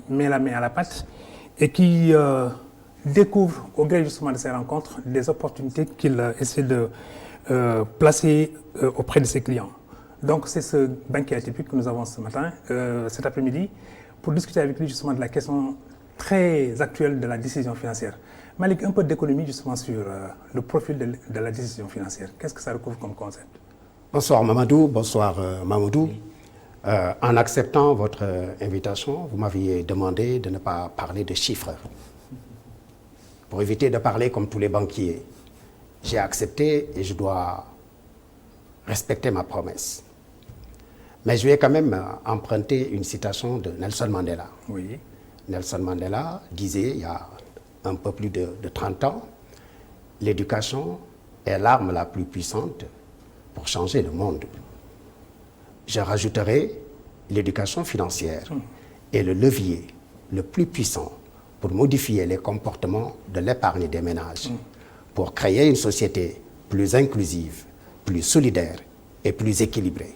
met la main à la pâte et qui découvre au gré justement de ces rencontres des opportunités qu'il essaie de placer auprès de ses clients. Donc c'est ce banquier atypique que nous avons ce matin, cet après-midi, pour discuter avec lui justement de la question très actuelle de la décision financière. Malik, un peu d'économie justement sur le profil de la décision financière. Qu'est-ce que ça recouvre comme concept? Bonsoir Mamadou, bonsoir Mamadou. En acceptant votre invitation, vous m'aviez demandé de ne pas parler de chiffres. Pour éviter de parler comme tous les banquiers, j'ai accepté et je dois respecter ma promesse. Mais je vais quand même emprunter une citation de Nelson Mandela. Oui. Nelson Mandela disait il y a un peu plus de 30 ans, l'éducation est l'arme la plus puissante pour changer le monde. Je rajouterai l'éducation financière est le levier le plus puissant pour modifier les comportements de l'épargne des ménages, pour créer une société plus inclusive, plus solidaire et plus équilibrée.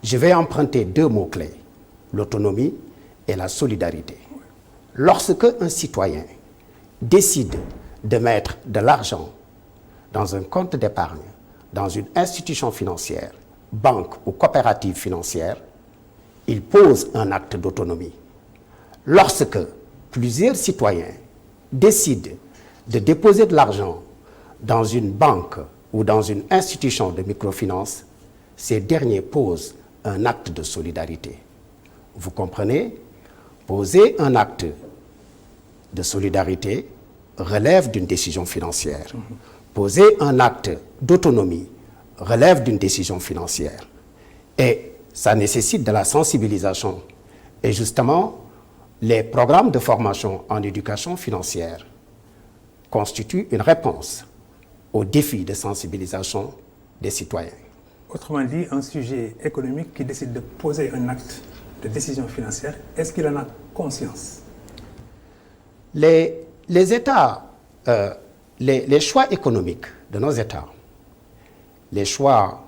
Je vais emprunter deux mots-clés, l'autonomie et la solidarité. Lorsque un citoyen décide de mettre de l'argent dans un compte d'épargne, dans une institution financière, banque ou coopérative financière, il pose un acte d'autonomie. Lorsque plusieurs citoyens décident de déposer de l'argent dans une banque ou dans une institution de microfinance, ces derniers posent un acte de solidarité. Vous comprenez? Poser un acte de solidarité relève d'une décision financière. Poser un acte d'autonomie relève d'une décision financière. Et ça nécessite de la sensibilisation. Et justement, les programmes de formation en éducation financière constituent une réponse aux défis de sensibilisation des citoyens. Autrement dit, un sujet économique qui décide de poser un acte de décision financière, est-ce qu'il en a conscience? Les États, les choix économiques de nos États, les choix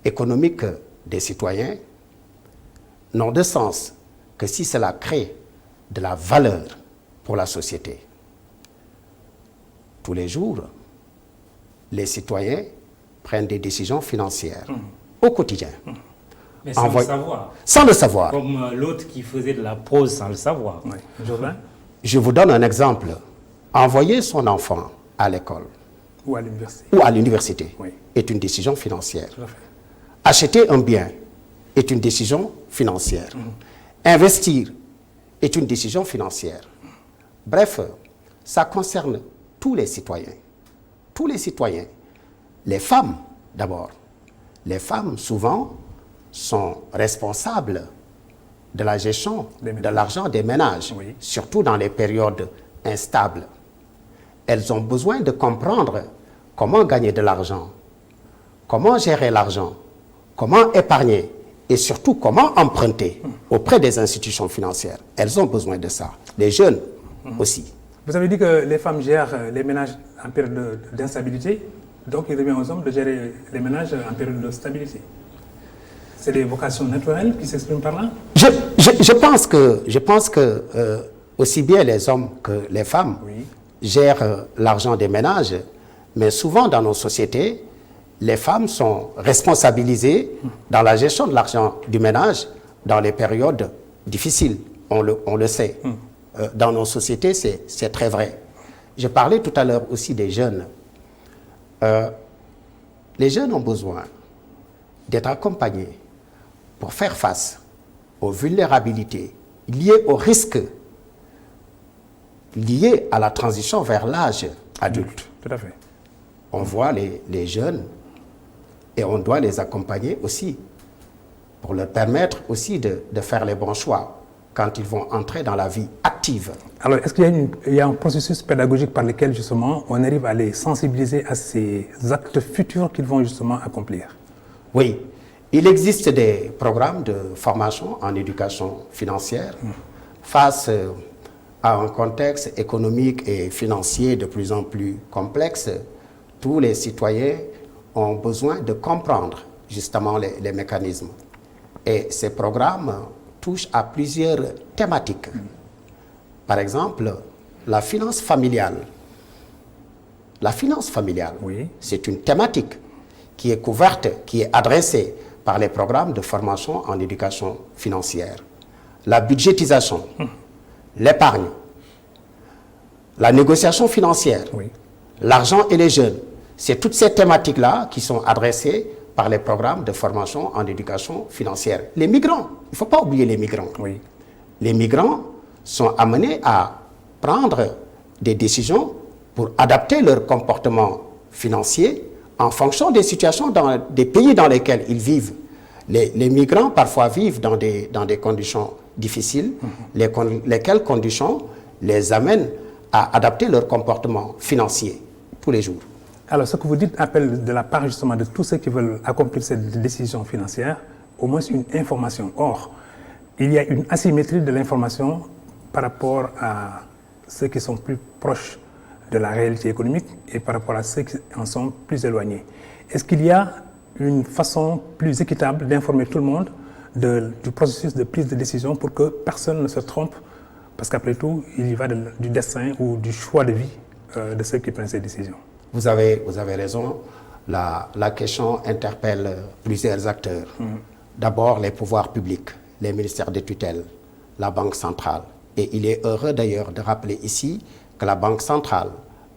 économiques des citoyens n'ont de sens que si cela crée de la valeur pour la société. Tous les jours, les citoyens prennent des décisions financières au quotidien. Mais sans le savoir. Sans le savoir. Comme l'autre qui faisait de la prose sans le savoir. Oui. Je vous donne un exemple. Envoyer son enfant à l'école ou à l'université, oui, est une décision financière. Acheter un bien est une décision financière. Investir est une décision financière. Bref, ça concerne tous les citoyens. Tous les citoyens. Les femmes, d'abord. Les femmes, souvent, sont responsables de la gestion de l'argent des ménages, surtout dans les périodes instables. Elles ont besoin de comprendre comment gagner de l'argent, comment gérer l'argent, comment épargner et surtout comment emprunter auprès des institutions financières. Elles ont besoin de ça. Les jeunes aussi. Vous avez dit que les femmes gèrent les ménages en période d'instabilité, donc il revient aux hommes de gérer les ménages en période de stabilité. C'est des vocations naturelles qui s'expriment par là? Je pense que aussi bien les hommes que les femmes gèrent l'argent des ménages, mais souvent dans nos sociétés, les femmes sont responsabilisées dans la gestion de l'argent du ménage dans les périodes difficiles. On le sait. Dans nos sociétés, c'est très vrai. Je parlais tout à l'heure aussi des jeunes. Les jeunes ont besoin d'être accompagnés pour faire face aux vulnérabilités liées aux risques liés à la transition vers l'âge adulte. Tout à fait. On voit les jeunes et on doit les accompagner aussi pour leur permettre aussi de faire les bons choix quand ils vont entrer dans la vie active. Alors, est-ce qu'il y a un processus pédagogique par lequel, justement, on arrive à les sensibiliser à ces actes futurs qu'ils vont justement accomplir? Oui. Il existe des programmes de formation en éducation financière face à un contexte économique et financier de plus en plus complexe. Tous les citoyens ont besoin de comprendre justement les mécanismes. Et ces programmes touchent à plusieurs thématiques. Par exemple, la finance familiale. La finance familiale, c'est une thématique qui est couverte, qui est adressée par les programmes de formation en éducation financière. La budgétisation, l'épargne, la négociation financière, l'argent et les jeunes, c'est toutes ces thématiques-là qui sont adressées par les programmes de formation en éducation financière. Les migrants, il ne faut pas oublier les migrants. Les migrants sont amenés à prendre des décisions pour adapter leur comportement financier en fonction des situations dans des pays dans lesquels ils vivent. Les migrants parfois vivent dans des conditions difficiles, lesquelles conditions les amènent à adapter leur comportement financier tous les jours. Alors, ce que vous dites appelle de la part justement de tous ceux qui veulent accomplir cette décision financière, au moins une information. Or, il y a une asymétrie de l'information par rapport à ceux qui sont plus proches de la réalité économique et par rapport à ceux qui en sont plus éloignés. Est-ce qu'il y a une façon plus équitable d'informer tout le monde du processus de prise de décision pour que personne ne se trompe? Parce qu'après tout, il y va du destin ou du choix de vie de ceux qui prennent ces décisions. Vous avez raison. La question interpelle plusieurs acteurs. D'abord, les pouvoirs publics, les ministères de tutelle, la Banque centrale. Et il est heureux d'ailleurs de rappeler ici que la Banque centrale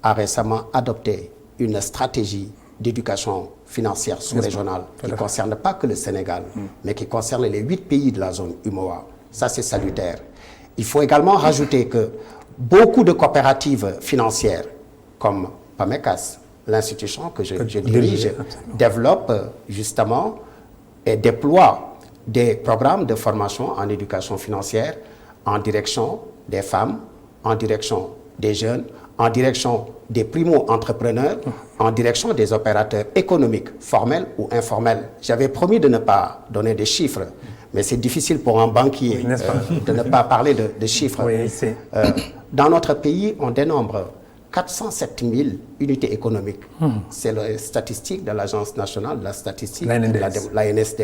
a récemment adopté une stratégie d'éducation financière sous-régionale qui ne concerne pas que le Sénégal, mais qui concerne les 8 pays de la zone UMOA. Ça, c'est salutaire. Il faut également rajouter que beaucoup de coopératives financières, comme PAMECAS, l'institution que je dirige, développe justement et déploie des programmes de formation en éducation financière en direction des femmes, en direction des jeunes, en direction des primo-entrepreneurs, en direction des opérateurs économiques, formels ou informels. J'avais promis de ne pas donner des chiffres, mais c'est difficile pour un banquier de ne pas parler de chiffres. Oui, dans notre pays, on dénombre 407 000 unités économiques. C'est la statistique de l'Agence nationale de la statistique, l'ANSD,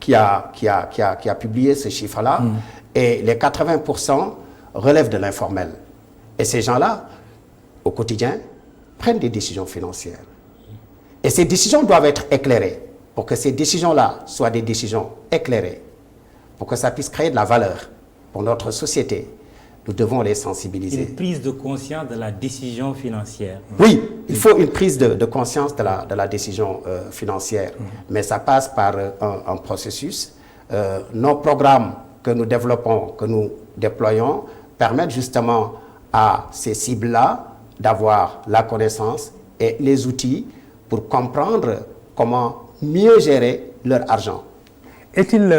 qui a publié ce chiffre-là. Et les 80% relèvent de l'informel. Et ces gens-là, au quotidien, prennent des décisions financières. Et ces décisions doivent être éclairées. Pour que ces décisions-là soient des décisions éclairées, pour que ça puisse créer de la valeur pour notre société, nous devons les sensibiliser. Une prise de conscience de la décision financière. Oui, il faut une prise de conscience de la décision financière. Mais ça passe par un processus. Nos programmes que nous développons, que nous déployons, permettent justement à ces cibles-là d'avoir la connaissance et les outils pour comprendre comment mieux gérer leur argent. Est-il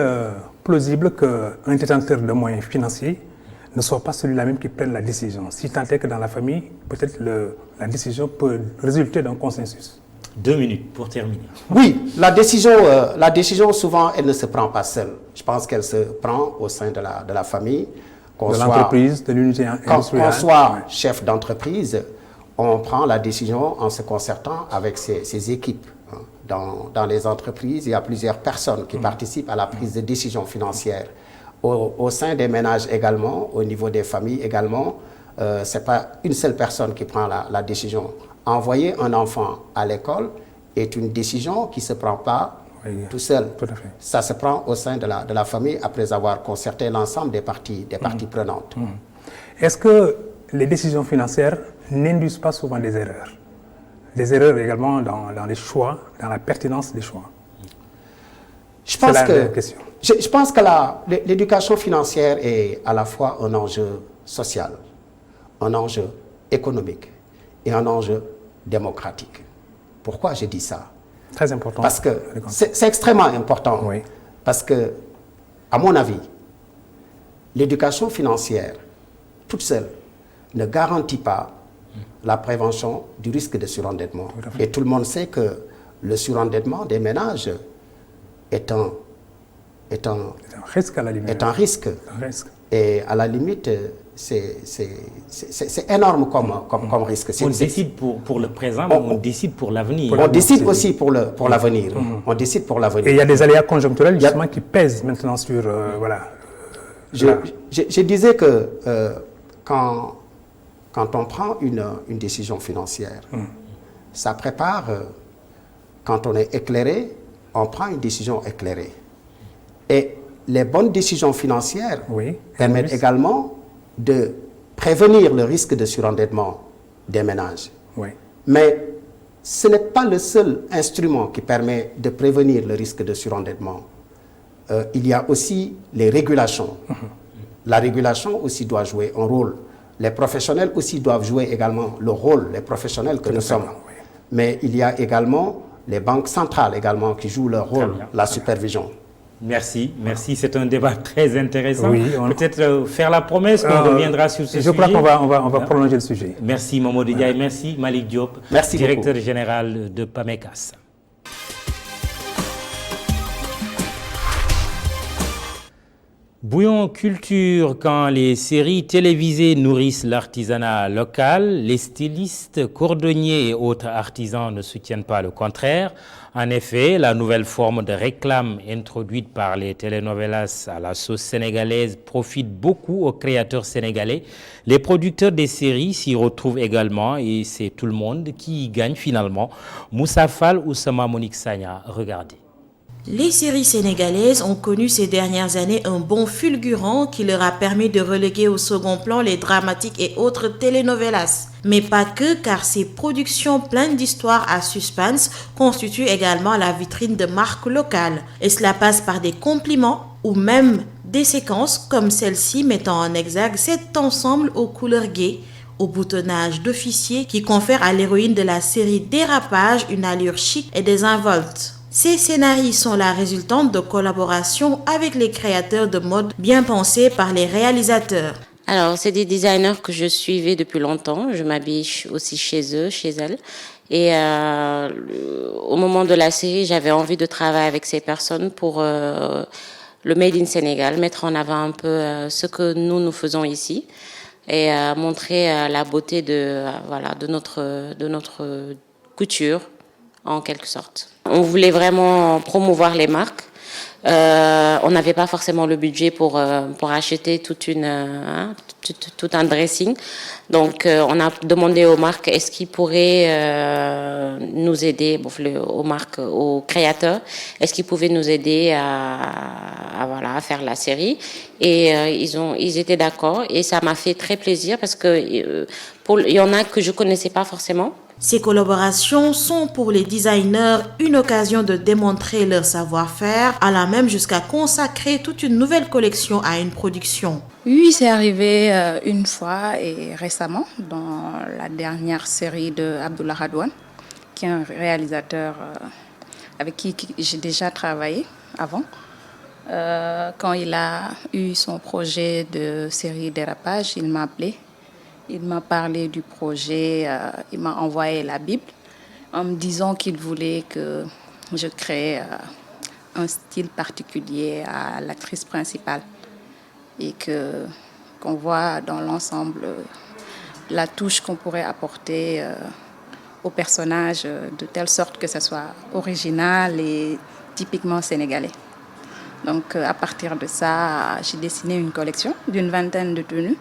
plausible qu'un détenteur de moyens financiers ne soit pas celui-là même qui prenne la décision, si tant est que dans la famille, peut-être la décision peut résulter d'un consensus? 2 minutes pour terminer. Oui, la décision souvent, elle ne se prend pas seule. Je pense qu'elle se prend au sein de la famille. De l'entreprise, de l'unité industrielle. Qu'on soit chef d'entreprise, on prend la décision en se concertant avec ses équipes. Dans les entreprises, il y a plusieurs personnes qui participent à la prise de décision financière. Au sein des ménages également, au niveau des familles également, ce n'est pas une seule personne qui prend la décision. Envoyer un enfant à l'école est une décision qui ne se prend pas tout seul. Tout à fait. Ça se prend au sein de la famille après avoir concerté l'ensemble des parties prenantes. Est-ce que les décisions financières n'induisent pas souvent des erreurs? Des erreurs également dans les choix, dans la pertinence des choix? Je pense que l'éducation financière est à la fois un enjeu social, un enjeu économique et un enjeu démocratique. Pourquoi je dis ça? Très important. Parce que c'est extrêmement important. Oui. Parce que, à mon avis, l'éducation financière, toute seule, ne garantit pas la prévention du risque de surendettement. Et tout le monde sait que le surendettement des ménages est un risque à la limite. Est un risque. Et à la limite, c'est énorme comme risque. On décide pour le présent, mais on décide pour l'avenir. On décide aussi pour l'avenir. On décide pour l'avenir. Et il y a des aléas conjoncturels justement qui pèsent maintenant sur... Je disais que quand on prend une décision financière, ça prépare, quand on est éclairé, on prend une décision éclairée. Et les bonnes décisions financières permettent également de prévenir le risque de surendettement des ménages. Mais ce n'est pas le seul instrument qui permet de prévenir le risque de surendettement. Il y a aussi les régulations. La régulation aussi doit jouer un rôle. Les professionnels aussi doivent jouer également le rôle, les professionnels que nous sommes. Mais il y a également les banques centrales également qui jouent leur rôle, la supervision. Merci, c'est un débat très intéressant. Oui, peut-être faire la promesse qu'on reviendra sur ce sujet. Je crois qu'on va prolonger le sujet. Merci Mamadou Ndiaye, merci Malick Diop, directeur général de PAMECAS. Bouillon culture, quand les séries télévisées nourrissent l'artisanat local, les stylistes, cordonniers et autres artisans ne soutiennent pas le contraire. En effet, la nouvelle forme de réclame introduite par les telenovelas à la sauce sénégalaise profite beaucoup aux créateurs sénégalais. Les producteurs des séries s'y retrouvent également et c'est tout le monde qui y gagne finalement. Moussa Fall ou Sama Monique Sagna, regardez. Les séries sénégalaises ont connu ces dernières années un bond fulgurant qui leur a permis de reléguer au second plan les dramatiques et autres telenovelas. Mais pas que, car ces productions pleines d'histoires à suspense constituent également la vitrine de marques locales. Et cela passe par des compliments ou même des séquences comme celle-ci mettant en exergue cet ensemble aux couleurs gaies, au boutonnage d'officier qui confère à l'héroïne de la série Dérapage une allure chic et désinvolte. Ces scénarios sont la résultante de collaborations avec les créateurs de mode bien pensés par les réalisateurs. Alors, c'est des designers que je suivais depuis longtemps. Je m'habille aussi chez eux, chez elles. Et au moment de la série, j'avais envie de travailler avec ces personnes pour le Made in Sénégal, mettre en avant un peu ce que nous faisons ici et montrer la beauté de notre couture, en quelque sorte. On voulait vraiment promouvoir les marques. On n'avait pas forcément le budget pour acheter tout un dressing. Donc, on a demandé aux marques est-ce qu'ils pourraient nous aider, aux marques, aux créateurs, est-ce qu'ils pouvaient nous aider à faire la série. Et ils étaient d'accord et ça m'a fait très plaisir parce que il y en a que je connaissais pas forcément. Ces collaborations sont pour les designers une occasion de démontrer leur savoir-faire, allant même jusqu'à consacrer toute une nouvelle collection à une production. Oui, c'est arrivé une fois et récemment dans la dernière série de Abdullah Radouane, qui est un réalisateur avec qui j'ai déjà travaillé avant. Quand il a eu son projet de série Dérapage, il m'a appelé. Il m'a parlé du projet, il m'a envoyé la Bible en me disant qu'il voulait que je crée un style particulier à l'actrice principale et qu'on voit dans l'ensemble la touche qu'on pourrait apporter au personnage de telle sorte que ce soit original et typiquement sénégalais. Donc à partir de ça, j'ai dessiné une collection d'une 20aine de tenues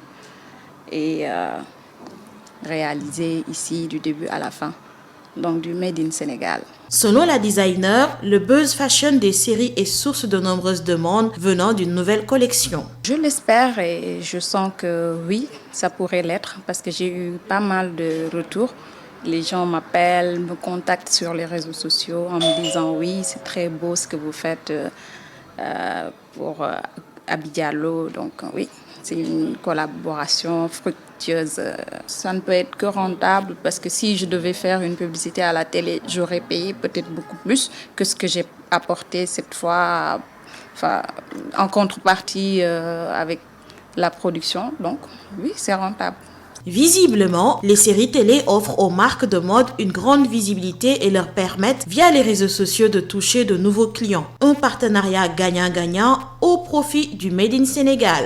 et réalisé ici du début à la fin, donc du Made in Sénégal. Selon la designer, le buzz fashion des séries est source de nombreuses demandes venant d'une nouvelle collection. Je l'espère et je sens que oui, ça pourrait l'être parce que j'ai eu pas mal de retours. Les gens m'appellent, me contactent sur les réseaux sociaux en me disant oui, c'est très beau ce que vous faites pour Abi Diallo, donc oui. C'est une collaboration fructueuse. Ça ne peut être que rentable parce que si je devais faire une publicité à la télé, j'aurais payé peut-être beaucoup plus que ce que j'ai apporté cette fois en contrepartie avec la production. Donc oui, c'est rentable. Visiblement, les séries télé offrent aux marques de mode une grande visibilité et leur permettent, via les réseaux sociaux, de toucher de nouveaux clients. Un partenariat gagnant-gagnant au profit du Made in Sénégal.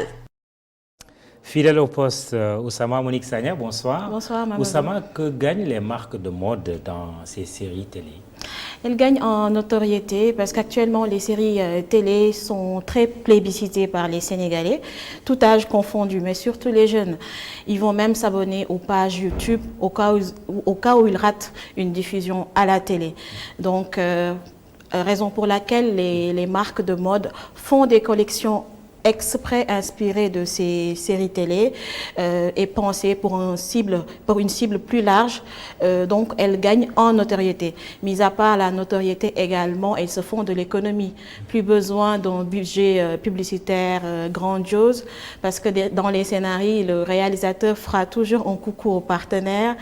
Fidèle au poste, Oussama Monique Sagna, bonsoir. Bonsoir, Mamadou. Oussama, que gagnent les marques de mode dans ces séries télé? Elles gagnent en notoriété parce qu'actuellement, les séries télé sont très plébiscitées par les Sénégalais, tout âge confondu, mais surtout les jeunes. Ils vont même s'abonner aux pages YouTube au cas où ils ratent une diffusion à la télé. Donc, raison pour laquelle les marques de mode font des collections exprès inspiré de ces séries télé et pensé pour une cible plus large, donc elles gagnent en notoriété. Mis à part la notoriété également, elles se font de l'économie. Plus besoin d'un budget publicitaire grandiose parce que dans les scénarios, le réalisateur fera toujours un coucou au partenaire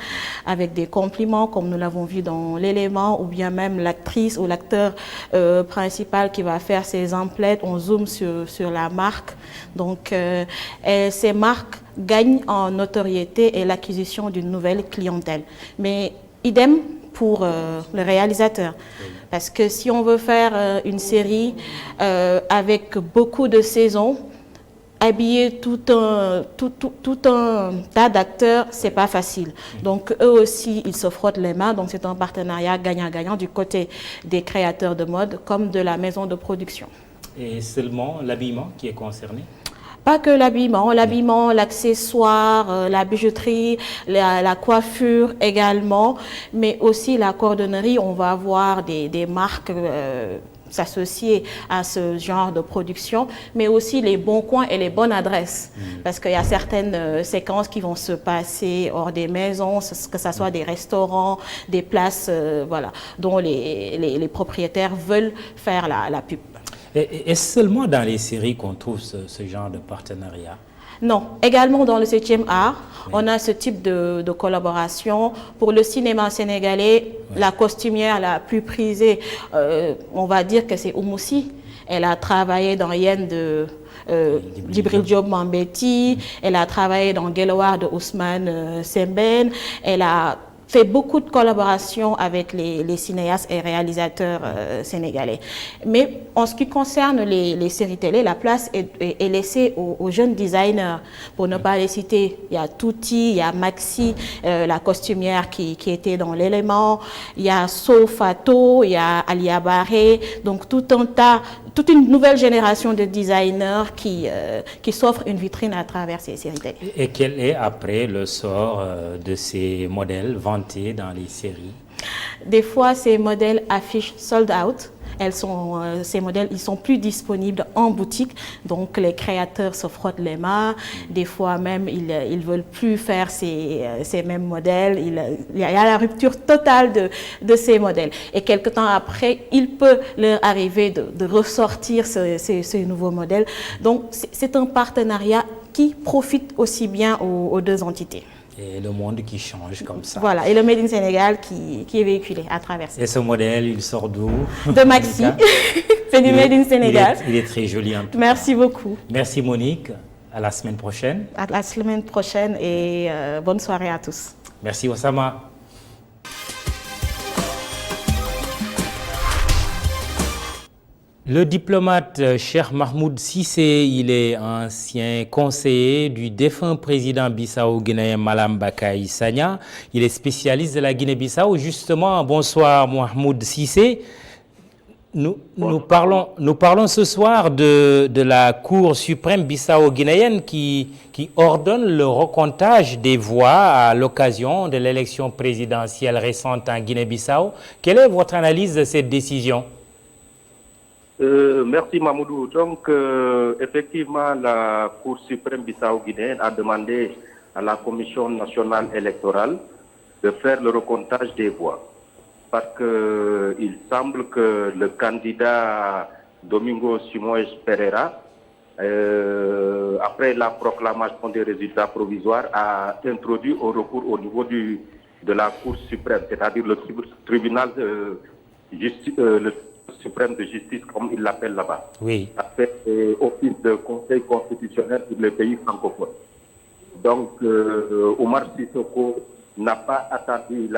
avec des compliments comme nous l'avons vu dans L'Élément ou bien même l'actrice ou l'acteur principal qui va faire ses emplettes, on zoome sur la marque. Donc, ces marques gagnent en notoriété et l'acquisition d'une nouvelle clientèle. Mais idem pour le réalisateur. Parce que si on veut faire une série avec beaucoup de saisons, habiller tout un tas d'acteurs, c'est pas facile. Donc eux aussi, ils se frottent les mains. Donc c'est un partenariat gagnant-gagnant du côté des créateurs de mode comme de la maison de production. Et seulement l'habillement qui est concerné? Pas que l'habillement, l'accessoire, la bijouterie, la coiffure également, mais aussi la cordonnerie. On va avoir des marques s'associer à ce genre de production, mais aussi les bons coins et les bonnes adresses. Parce qu'il y a certaines séquences qui vont se passer hors des maisons, que ce soit des restaurants, des places dont les propriétaires veulent faire la pub. Et seulement dans les séries qu'on trouve ce genre de partenariat? Non, également dans le 7e art, on a ce type de collaboration. Pour le cinéma sénégalais, la costumière la plus prisée, on va dire que c'est Oumoussi. Elle a travaillé dans Yen de Djibril Diop Mambéty, elle a travaillé dans Gelawar de Ousmane Sembène, elle a fait beaucoup de collaborations avec les cinéastes et réalisateurs sénégalais. Mais en ce qui concerne les séries télé, la place est laissée aux jeunes designers. Pour ne pas les citer, il y a Touti, il y a Maxi, la costumière qui était dans l'élément, il y a Sofato, il y a Alia Barré, donc toute une nouvelle génération de designers qui s'offrent une vitrine à travers ces séries télé. Et quel est après le sort de ces modèles vantés dans les séries? Des fois, ces modèles affichent sold out. Ces modèles, ils sont plus disponibles en boutique, donc les créateurs se frottent les mains. Des fois même, ils veulent plus faire ces mêmes modèles. Il y a la rupture totale de ces modèles. Et quelque temps après, il peut leur arriver de ressortir ces nouveaux modèles. Donc, c'est un partenariat qui profite aussi bien aux deux entités. Et le monde qui change comme ça. Voilà, et le Made in Sénégal qui est véhiculé à travers ça. Et ce modèle, il sort d'où? De Maxi. C'est du Made in Sénégal. Il est très joli en tout cas. Merci beaucoup. Merci Monique. À la semaine prochaine. À la semaine prochaine et bonne soirée à tous. Merci Oussama. Le diplomate Cheikh Mahmoud Cissé, il est ancien conseiller du défunt président bissau-guinéen Malam Bakay Sagna. Il est spécialiste de la Guinée-Bissau. Justement, bonsoir Mahmoud Cissé. Nous parlons ce soir de la Cour suprême bissau-guinéenne qui ordonne le recomptage des voix à l'occasion de l'élection présidentielle récente en Guinée-Bissau. Quelle est votre analyse de cette décision? Merci Mamoudou. Donc, effectivement, la Cour suprême bissau-guinéenne a demandé à la Commission nationale électorale de faire le recomptage des voix. Parce qu'il semble que le candidat Domingo Simões Pereira, après la proclamation des résultats provisoires, a introduit un recours au niveau de la Cour suprême, c'est-à-dire le tribunal suprême de justice, comme il l'appelle là-bas. Oui. A fait office de conseil constitutionnel pour les pays francophones. Donc, Omar Sissoko n'a pas attendu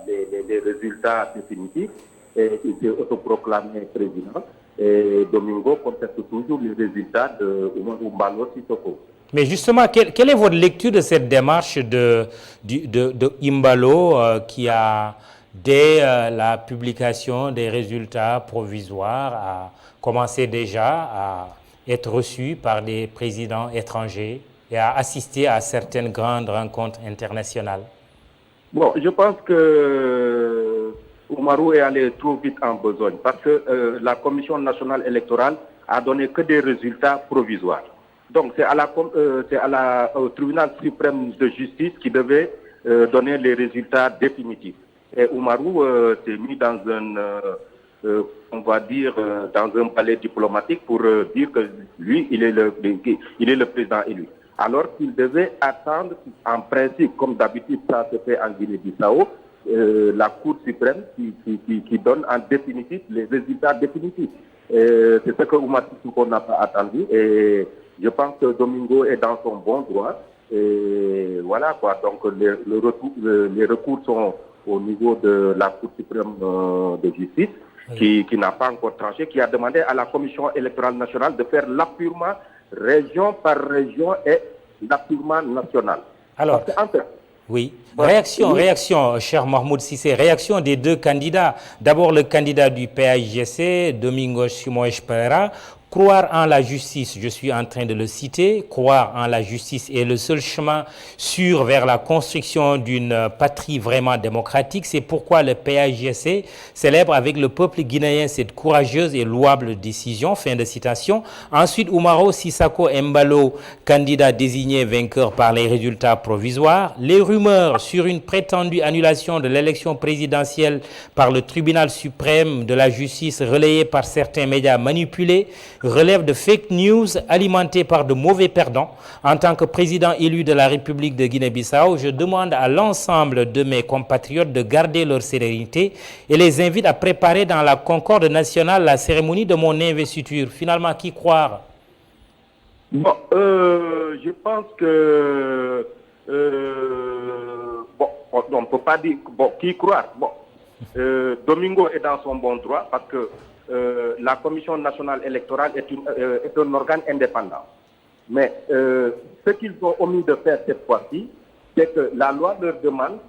les résultats définitifs et il s'est autoproclamé président. Et Domingo conteste toujours les résultats de Umbalo Sissoko. Mais justement, quelle est votre lecture de cette démarche de Imbalo qui a, dès la publication des résultats provisoires, a commencé déjà à être reçu par des présidents étrangers et à assister à certaines grandes rencontres internationales? Bon, je pense que Oumarou est allé trop vite en besogne parce que la Commission nationale électorale a donné que des résultats provisoires. Donc c'est au tribunal suprême de justice qui devait donner les résultats définitifs. Et Oumarou s'est mis dans on va dire, dans un palais diplomatique pour dire que lui, il est le président élu. Alors qu'il devait attendre, en principe, comme d'habitude ça se fait en Guinée-Bissau, la Cour suprême qui donne en définitif les résultats définitifs. C'est ce que Oumar Sissoko n'a pas attendu. Et je pense que Domingo est dans son bon droit. Et voilà quoi. Donc les recours sont au niveau de la Cour suprême de justice, qui n'a pas encore tranché, qui a demandé à la Commission électorale nationale de faire l'appurement région par région et l'appurement national. Alors, oui. Réaction, cher Mahmoud Cissé, réaction des deux candidats. D'abord, le candidat du PAIGC, Domingos Simões Pereira. Croire en la justice, je suis en train de le citer, croire en la justice est le seul chemin sûr vers la construction d'une patrie vraiment démocratique. C'est pourquoi le PAIGC célèbre avec le peuple guinéen cette courageuse et louable décision. Fin de citation. Ensuite, Oumaro Sissoko Embalo, candidat désigné vainqueur par les résultats provisoires. Les rumeurs sur une prétendue annulation de l'élection présidentielle par le tribunal suprême de la justice relayée par certains médias manipulés relève de fake news alimentées par de mauvais perdants. En tant que président élu de la République de Guinée-Bissau, je demande à l'ensemble de mes compatriotes de garder leur sérénité et les invite à préparer dans la concorde nationale la cérémonie de mon investiture. Finalement, qui croire? Bon, je pense que bon, on ne peut pas dire bon, qui croire. Bon, Domingo est dans son bon droit parce que la Commission nationale électorale est un organe indépendant. Mais ce qu'ils ont omis de faire cette fois-ci, c'est que la loi leur demande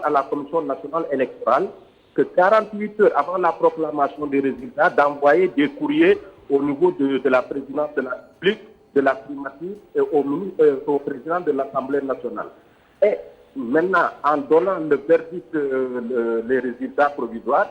à la Commission nationale électorale que 48 heures avant la proclamation des résultats, d'envoyer des courriers au niveau de la présidence de la République, de la primature et au président de l'Assemblée nationale. Et maintenant, en donnant le verdict, les résultats provisoires,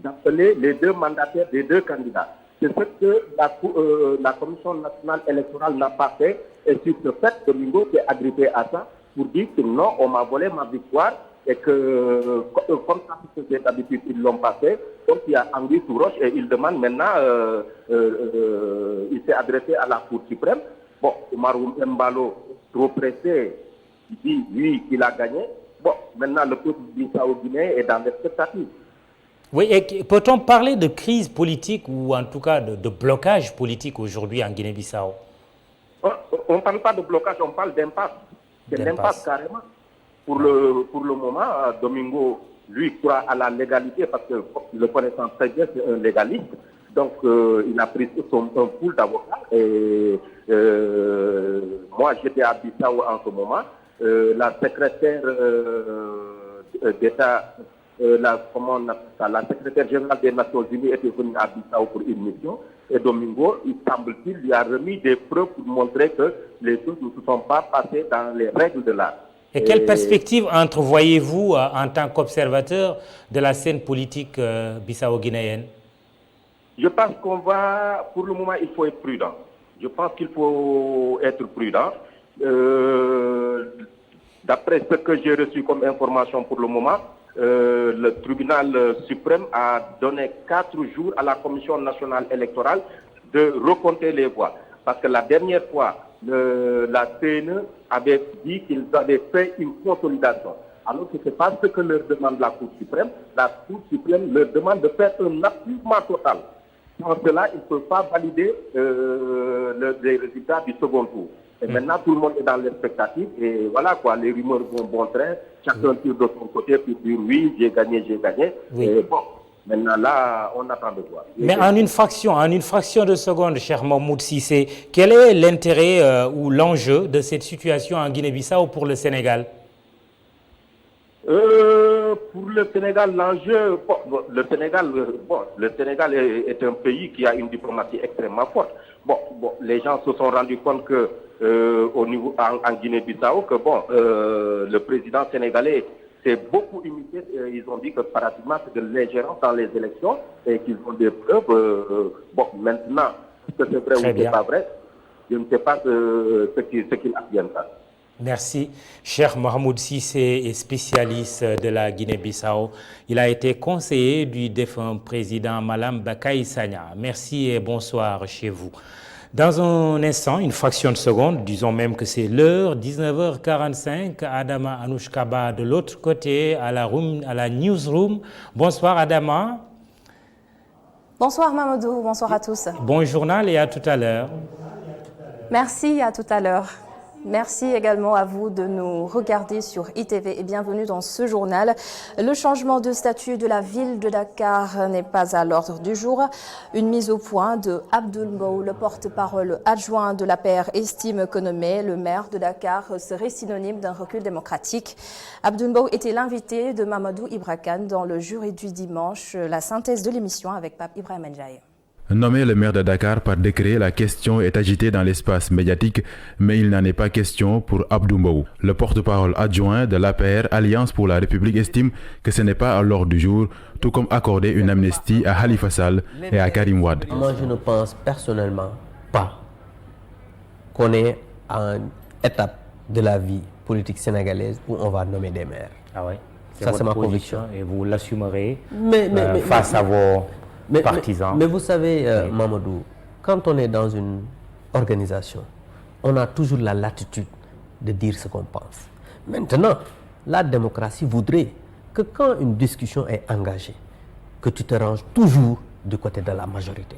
d'appeler les deux mandataires des deux candidats. C'est ce que la Commission nationale électorale n'a pas fait. Et sur ce fait, Domingo s'est agrippé à ça pour dire que non, on m'a volé ma victoire et que, comme ça se faisait d'habitude, ils l'ont pas fait. Donc il y a Anguille sous roche et il demande maintenant, il s'est adressé à la Cour suprême. Bon, Oumarou Mbalo, trop pressé, dit lui qu'il a gagné. Bon, maintenant le peuple bissau-guinéen est dans l'expectative. Oui, et peut-on parler de crise politique ou en tout cas de blocage politique aujourd'hui en Guinée-Bissau? On ne parle pas de blocage, on parle d'impasse. C'est l'impasse carrément. Pour le moment, Domingo, lui, croit à la légalité parce que le connaissant très bien, c'est un légaliste. Donc, il a pris un pool d'avocats. Et moi, j'étais à Bissau en ce moment. La secrétaire d'État, la secrétaire générale des Nations Unies était venue à Bissau pour une mission. Et Domingo, il semble-t-il, lui a remis des preuves pour montrer que les choses ne se sont pas passées dans les règles de l'art. Et quelle perspective entrevoyez-vous en tant qu'observateur de la scène politique bissau-guinéenne? Je pense qu'on va, pour le moment, il faut être prudent. Je pense qu'il faut être prudent. D'après ce que j'ai reçu comme information pour le moment, le tribunal suprême a donné 4 jours à la Commission nationale électorale de recompter les voix. Parce que la dernière fois, la CNE avait dit qu'ils avaient fait une consolidation. Alors que ce n'est pas ce que leur demande la Cour suprême. La Cour suprême leur demande de faire un appuiement total. Sans cela, ils ne peuvent pas valider les résultats du second tour. Et maintenant, tout le monde est dans l'expectative. Et voilà quoi, les rumeurs vont bon train. Chacun tire de son côté pour dire oui, j'ai gagné, j'ai gagné. Oui. Et bon, maintenant là, on attend de voir. Mais en une fraction de seconde, cher Mahmoud Cissé, quel est l'intérêt ou l'enjeu de cette situation en Guinée-Bissau pour le Sénégal? Pour le Sénégal, l'enjeu, le Sénégal est un pays qui a une diplomatie extrêmement forte. Bon, les gens se sont rendus compte que au niveau en Guinée-Bissau, que le président sénégalais s'est beaucoup imité. Ils ont dit que pratiquement c'est de l'ingérence dans les élections et qu'ils ont des preuves. Maintenant, est-ce que c'est vrai ou c'est pas vrai? Je ne sais pas ce qu'ils affirment. Merci. Cher Mahmoud Cissé est spécialiste de la Guinée-Bissau. Il a été conseiller du défunt président Malam Bakaï Sagna. Merci et bonsoir chez vous. Dans un instant, une fraction de seconde, disons même que c'est l'heure, 19h45, Adama Anouchkaba de l'autre côté à la newsroom. Bonsoir Adama. Bonsoir Mamadou, bonsoir à tous. Bon journal et à tout à l'heure. Merci, à tout à l'heure. Merci également à vous de nous regarder sur ITV et bienvenue dans ce journal. Le changement de statut de la ville de Dakar n'est pas à l'ordre du jour. Une mise au point de Abdoul Mbow, le porte-parole adjoint de l'APR, estime que nommer le maire de Dakar serait synonyme d'un recul démocratique. Abdoul Mbow était l'invité de Mamadou Ibra Kane dans le jury du dimanche. La synthèse de l'émission avec Pape Ibrahim Ndiaye. Nommé le maire de Dakar par décret, la question est agitée dans l'espace médiatique, mais il n'en est pas question pour Abdou Mbow. Le porte-parole adjoint de l'APR, Alliance pour la République, estime que ce n'est pas à l'ordre du jour, tout comme accorder une amnistie à Khalifa Sall et à Karim Wade. Moi, je ne pense personnellement pas qu'on est à une étape de la vie politique sénégalaise où on va nommer des maires. Ah ouais. Ça, c'est ma conviction. Et vous l'assumerez mais face à vos partisans. Mais vous savez, Mamadou, quand on est dans une organisation, on a toujours la latitude de dire ce qu'on pense. Maintenant, la démocratie voudrait que quand une discussion est engagée, que tu te ranges toujours du côté de la majorité.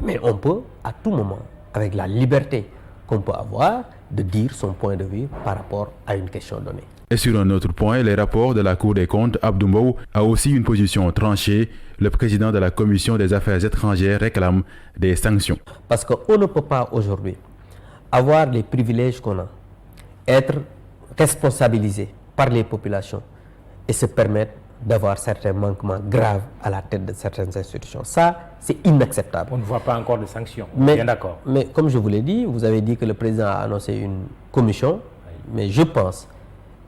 Mais on peut, à tout moment, avec la liberté qu'on peut avoir, de dire son point de vue par rapport à une question donnée. Et sur un autre point, les rapports de la Cour des comptes, Abdou Mbow a aussi une position tranchée. Le président de la Commission des affaires étrangères réclame des sanctions. Parce qu'on ne peut pas aujourd'hui avoir les privilèges qu'on a, être responsabilisé par les populations et se permettre d'avoir certains manquements graves à la tête de certaines institutions. Ça, c'est inacceptable. On ne voit pas encore de sanctions, mais, bien d'accord. Mais comme je vous l'ai dit, vous avez dit que le président a annoncé une commission, mais je pense,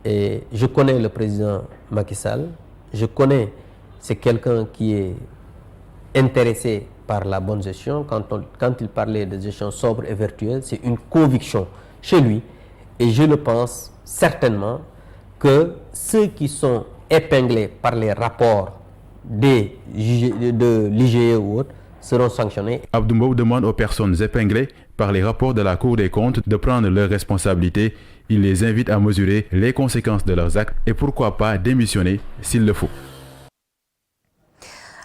et je connais le président Macky Sall, je connais, c'est quelqu'un qui est intéressé par la bonne gestion. Quand il parlait de gestion sobre et vertueuse, c'est une conviction chez lui. Et je le pense certainement que ceux qui sont épinglés par les rapports de l'IGE ou autres seront sanctionnés. Abdou Mbow demande aux personnes épinglées par les rapports de la Cour des comptes de prendre leurs responsabilités. Il les invite à mesurer les conséquences de leurs actes et pourquoi pas démissionner s'il le faut.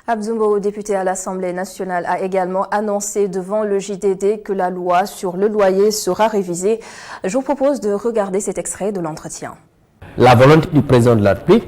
Abdou Mbow, député à l'Assemblée nationale, a également annoncé devant le JDD que la loi sur le loyer sera révisée. Je vous propose de regarder cet extrait de l'entretien. La volonté du président de la République,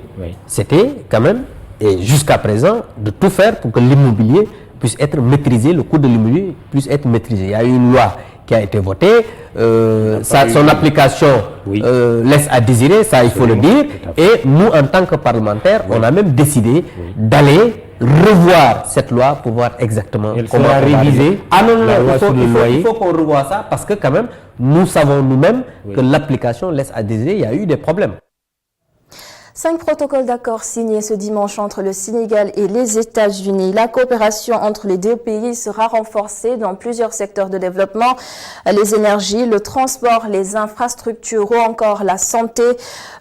c'était quand même, et jusqu'à présent, de tout faire pour que l'immobilier puisse être maîtrisé, le coût de l'immobilier puisse être maîtrisé. Il y a eu une loi qui a été votée, son application laisse à désirer, ça il faut le dire, et nous en tant que parlementaires, on a même décidé d'aller revoir cette loi pour voir exactement comment réviser. Ah non, il faut qu'on revoie ça parce que quand même, nous savons nous-mêmes que l'application laisse à désirer, il y a eu des problèmes. 5 protocoles d'accord signés ce dimanche entre le Sénégal et les États-Unis. La coopération entre les deux pays sera renforcée dans plusieurs secteurs de développement, les énergies, le transport, les infrastructures ou encore la santé.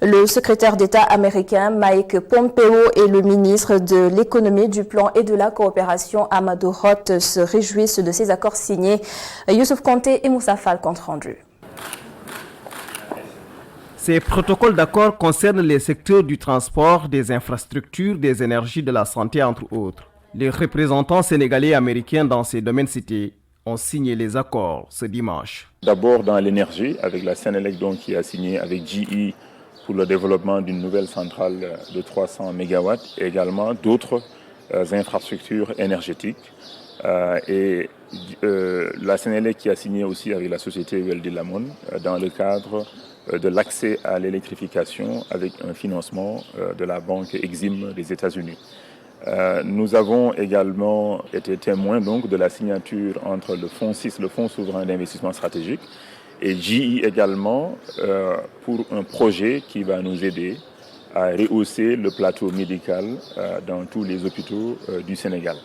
Le secrétaire d'État américain Mike Pompeo et le ministre de l'économie, du plan et de la coopération Amadou Hott se réjouissent de ces accords signés. Youssouf Konté et Moussa Fall, compte rendu. Ces protocoles d'accord concernent les secteurs du transport, des infrastructures, des énergies, de la santé, entre autres. Les représentants sénégalais et américains dans ces domaines cités ont signé les accords ce dimanche. D'abord dans l'énergie, avec la Sénélec qui a signé avec GE pour le développement d'une nouvelle centrale de 300 MW et également d'autres infrastructures énergétiques. Et la Sénélec qui a signé aussi avec la société ULD Lamon dans le cadre de l'accès à l'électrification avec un financement de la banque Exim des États-Unis. Nous avons également été témoins de la signature entre le Fonds 6, le Fonds souverain d'investissement stratégique, et GE également pour un projet qui va nous aider à rehausser le plateau médical dans tous les hôpitaux du Sénégal.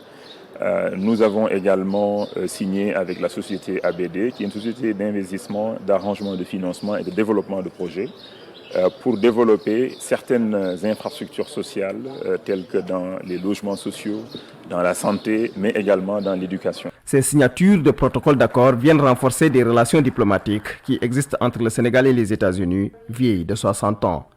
Nous avons également signé avec la société ABD, qui est une société d'investissement, d'arrangement de financement et de développement de projets, pour développer certaines infrastructures sociales, telles que dans les logements sociaux, dans la santé, mais également dans l'éducation. Ces signatures de protocoles d'accord viennent renforcer des relations diplomatiques qui existent entre le Sénégal et les États-Unis, vieilles de 60 ans.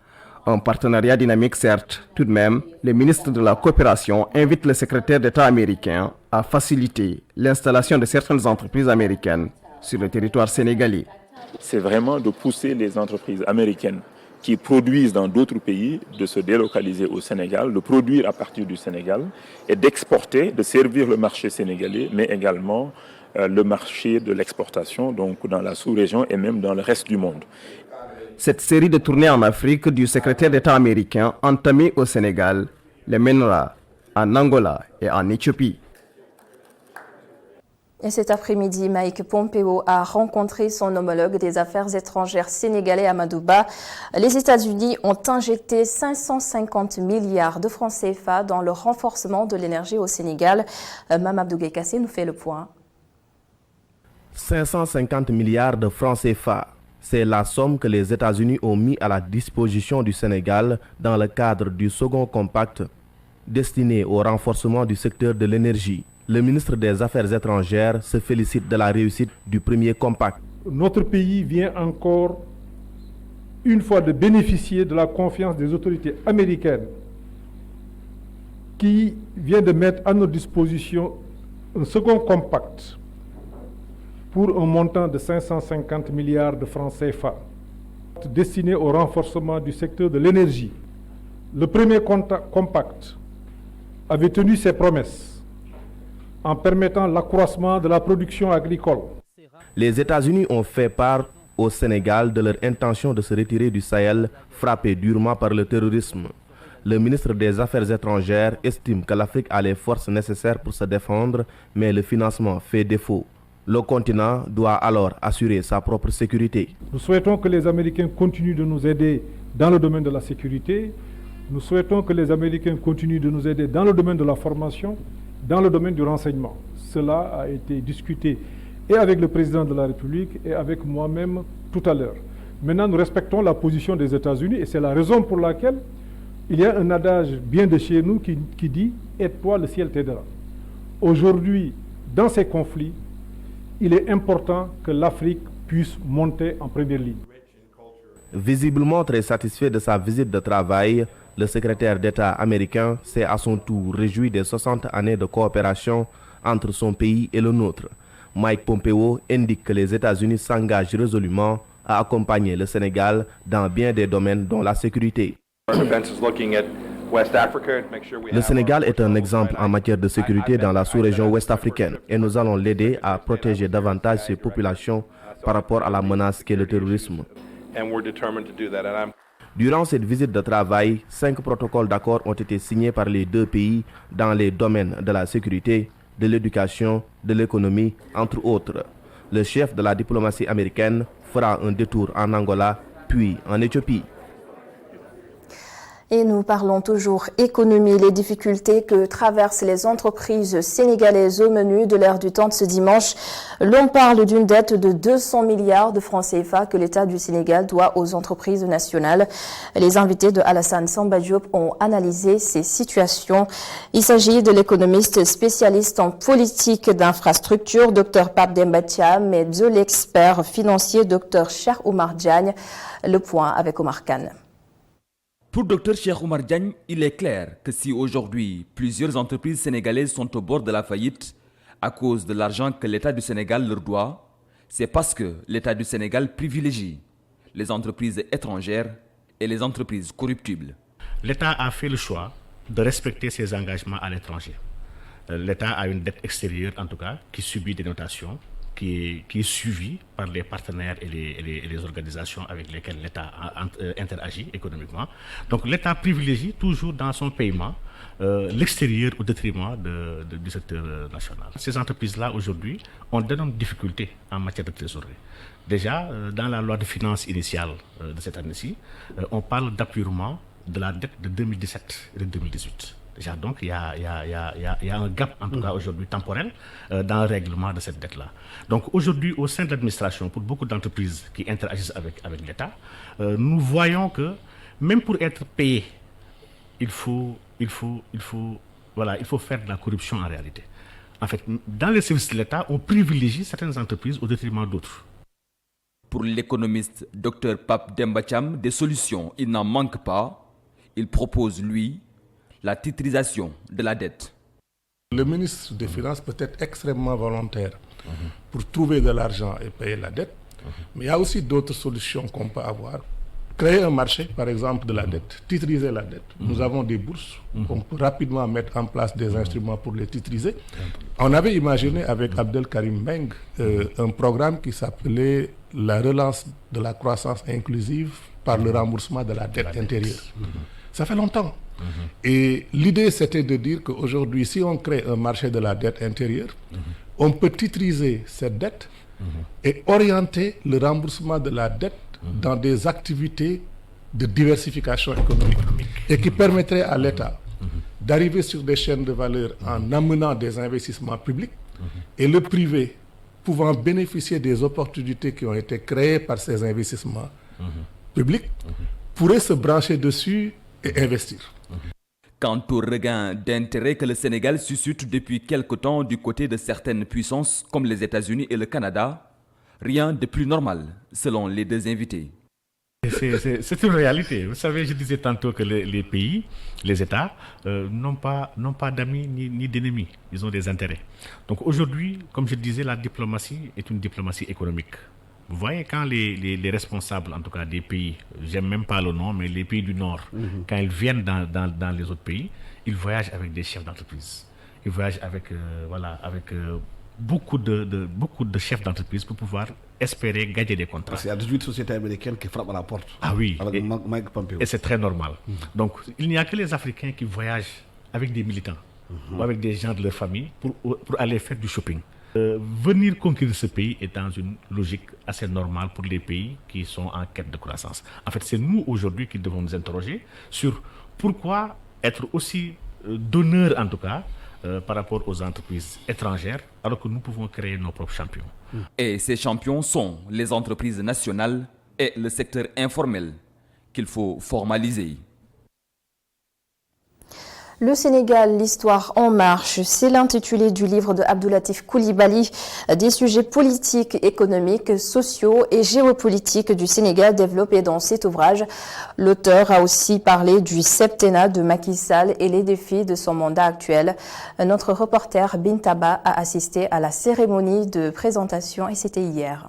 Un partenariat dynamique, certes. Tout de même, le ministre de la Coopération invite le secrétaire d'État américain à faciliter l'installation de certaines entreprises américaines sur le territoire sénégalais. C'est vraiment de pousser les entreprises américaines qui produisent dans d'autres pays de se délocaliser au Sénégal, de produire à partir du Sénégal et d'exporter, de servir le marché sénégalais, mais également le marché de l'exportation, donc dans la sous-région et même dans le reste du monde. Cette série de tournées en Afrique du secrétaire d'État américain entamée au Sénégal les mènera en Angola et en Éthiopie. Et cet après-midi, Mike Pompeo a rencontré son homologue des affaires étrangères sénégalais Amadou Ba. Les États-Unis ont injecté 550 milliards de francs CFA dans le renforcement de l'énergie au Sénégal. Mamadou Gueye-Kassé nous fait le point. 550 milliards de francs CFA. C'est la somme que les États-Unis ont mis à la disposition du Sénégal dans le cadre du second compact destiné au renforcement du secteur de l'énergie. Le ministre des Affaires étrangères se félicite de la réussite du premier compact. Notre pays vient encore une fois de bénéficier de la confiance des autorités américaines qui vient de mettre à notre disposition un second compact pour un montant de 550 milliards de francs CFA destiné au renforcement du secteur de l'énergie. Le premier compact avait tenu ses promesses en permettant l'accroissement de la production agricole. Les États-Unis ont fait part au Sénégal de leur intention de se retirer du Sahel, frappé durement par le terrorisme. Le ministre des Affaires étrangères estime que l'Afrique a les forces nécessaires pour se défendre, mais le financement fait défaut. Le continent doit alors assurer sa propre sécurité. Nous souhaitons que les Américains continuent de nous aider dans le domaine de la sécurité. Nous souhaitons que les Américains continuent de nous aider dans le domaine de la formation, dans le domaine du renseignement. Cela a été discuté et avec le président de la République et avec moi-même tout à l'heure. Maintenant, nous respectons la position des États-Unis et c'est la raison pour laquelle il y a un adage bien de chez nous qui dit « Aide-toi, le ciel t'aidera ». Aujourd'hui, dans ces conflits, il est important que l'Afrique puisse monter en première ligne. Visiblement très satisfait de sa visite de travail, le secrétaire d'État américain s'est à son tour réjoui des 60 années de coopération entre son pays et le nôtre. Mike Pompeo indique que les États-Unis s'engagent résolument à accompagner le Sénégal dans bien des domaines dont la sécurité. Le Sénégal est un exemple en matière de sécurité dans la sous-région ouest-africaine et nous allons l'aider à protéger davantage ses populations par rapport à la menace qu'est le terrorisme. Durant cette visite de travail, 5 protocoles d'accord ont été signés par les deux pays dans les domaines de la sécurité, de l'éducation, de l'économie, entre autres. Le chef de la diplomatie américaine fera un détour en Angola, puis en Éthiopie. Et nous parlons toujours économie, les difficultés que traversent les entreprises sénégalaises au menu de l'heure du temps de ce dimanche. L'on parle d'une dette de 200 milliards de francs CFA que l'État du Sénégal doit aux entreprises nationales. Les invités de Alassane Samba Diop ont analysé ces situations. Il s'agit de l'économiste spécialiste en politique d'infrastructure, Dr Pape Demba Thiam, et de l'expert financier, Dr Cheikh Oumar Diagne. Le point avec Omar Khan. Pour Dr Cheikh Oumar Diagne, il est clair que si aujourd'hui plusieurs entreprises sénégalaises sont au bord de la faillite à cause de l'argent que l'État du Sénégal leur doit, c'est parce que l'État du Sénégal privilégie les entreprises étrangères et les entreprises corruptibles. L'État a fait le choix de respecter ses engagements à l'étranger. L'État a une dette extérieure, en tout cas, qui subit des notations, qui est suivie par les partenaires et les organisations avec lesquelles l'État interagit économiquement. Donc l'État privilégie toujours dans son paiement l'extérieur au détriment du secteur national. Ces entreprises-là, aujourd'hui, ont d'énormes difficultés en matière de trésorerie. Déjà, dans la loi de finances initiale de cette année-ci, on parle d'appurement de la dette de 2017 et de 2018. Déjà, donc, il y a un gap, en tout cas aujourd'hui temporel, dans le règlement de cette dette-là. Donc aujourd'hui, au sein de l'administration, pour beaucoup d'entreprises qui interagissent avec l'État, nous voyons que même pour être payé, il faut faire de la corruption en réalité. En fait, dans les services de l'État, on privilégie certaines entreprises au détriment d'autres. Pour l'économiste Dr Pape Demba Thiam, des solutions, il n'en manque pas. Il propose, lui, la titrisation de la dette. Le ministre des Finances peut être extrêmement volontaire pour trouver de l'argent et payer la dette, mais il y a aussi d'autres solutions qu'on peut avoir. Créer un marché, par exemple, de la dette, titriser la dette. Nous avons des bourses, on peut rapidement mettre en place des instruments pour les titriser. On avait imaginé avec Abdelkarim Meng un programme qui s'appelait la relance de la croissance inclusive par le remboursement de la dette intérieure. Ça fait longtemps. Et l'idée, c'était de dire qu'aujourd'hui, si on crée un marché de la dette intérieure, on peut titriser cette dette et orienter le remboursement de la dette dans des activités de diversification économique et qui permettraient à l'État d'arriver sur des chaînes de valeur en amenant des investissements publics et le privé pouvant bénéficier des opportunités qui ont été créées par ces investissements publics pourrait se brancher dessus et investir. Quant au regain d'intérêt que le Sénégal suscite depuis quelque temps du côté de certaines puissances comme les États-Unis et le Canada, rien de plus normal, selon les deux invités. C'est une réalité. Vous savez, je disais tantôt que les pays, les États, n'ont pas d'amis ni d'ennemis. Ils ont des intérêts. Donc aujourd'hui, comme je disais, la diplomatie est une diplomatie économique. Vous voyez, quand les responsables, en tout cas des pays, j'aime même pas le nom, mais les pays du Nord, quand ils viennent dans les autres pays, ils voyagent avec des chefs d'entreprise. Ils voyagent avec beaucoup de chefs d'entreprise pour pouvoir espérer gagner des contrats. Parce qu'il y a 18 sociétés américaines qui frappent à la porte. Ah oui. Avec Mike Pompeo. Et c'est très normal. Donc, il n'y a que les Africains qui voyagent avec des militants ou avec des gens de leur famille pour aller faire du shopping. Venir conquérir ce pays est dans une logique assez normale pour les pays qui sont en quête de croissance. En fait, c'est nous aujourd'hui qui devons nous interroger sur pourquoi être aussi donneur, en tout cas, par rapport aux entreprises étrangères, alors que nous pouvons créer nos propres champions. Et ces champions sont les entreprises nationales et le secteur informel qu'il faut formaliser. Le Sénégal, l'histoire en marche, c'est l'intitulé du livre de Abdoulatif Coulibaly, des sujets politiques, économiques, sociaux et géopolitiques du Sénégal développés dans cet ouvrage. L'auteur a aussi parlé du septennat de Macky Sall et les défis de son mandat actuel. Notre reporter Bintaba a assisté à la cérémonie de présentation et c'était hier.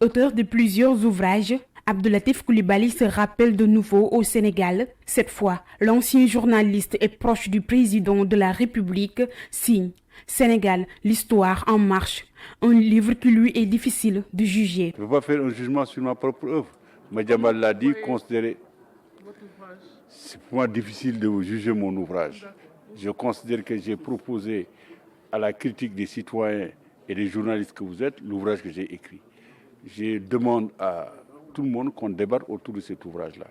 Auteur de plusieurs ouvrages, Abdoulatif Coulibaly se rappelle de nouveau au Sénégal. Cette fois, l'ancien journaliste et proche du président de la République signe Sénégal, l'histoire en marche, un livre qui lui est difficile de juger. Je ne peux pas faire un jugement sur ma propre œuvre. Madiambal l'a dit, considérez. C'est pour moi difficile de juger mon ouvrage. Je considère que j'ai proposé à la critique des citoyens et des journalistes que vous êtes l'ouvrage que j'ai écrit. Je demande à tout le monde qu'on débatte autour de cet ouvrage-là.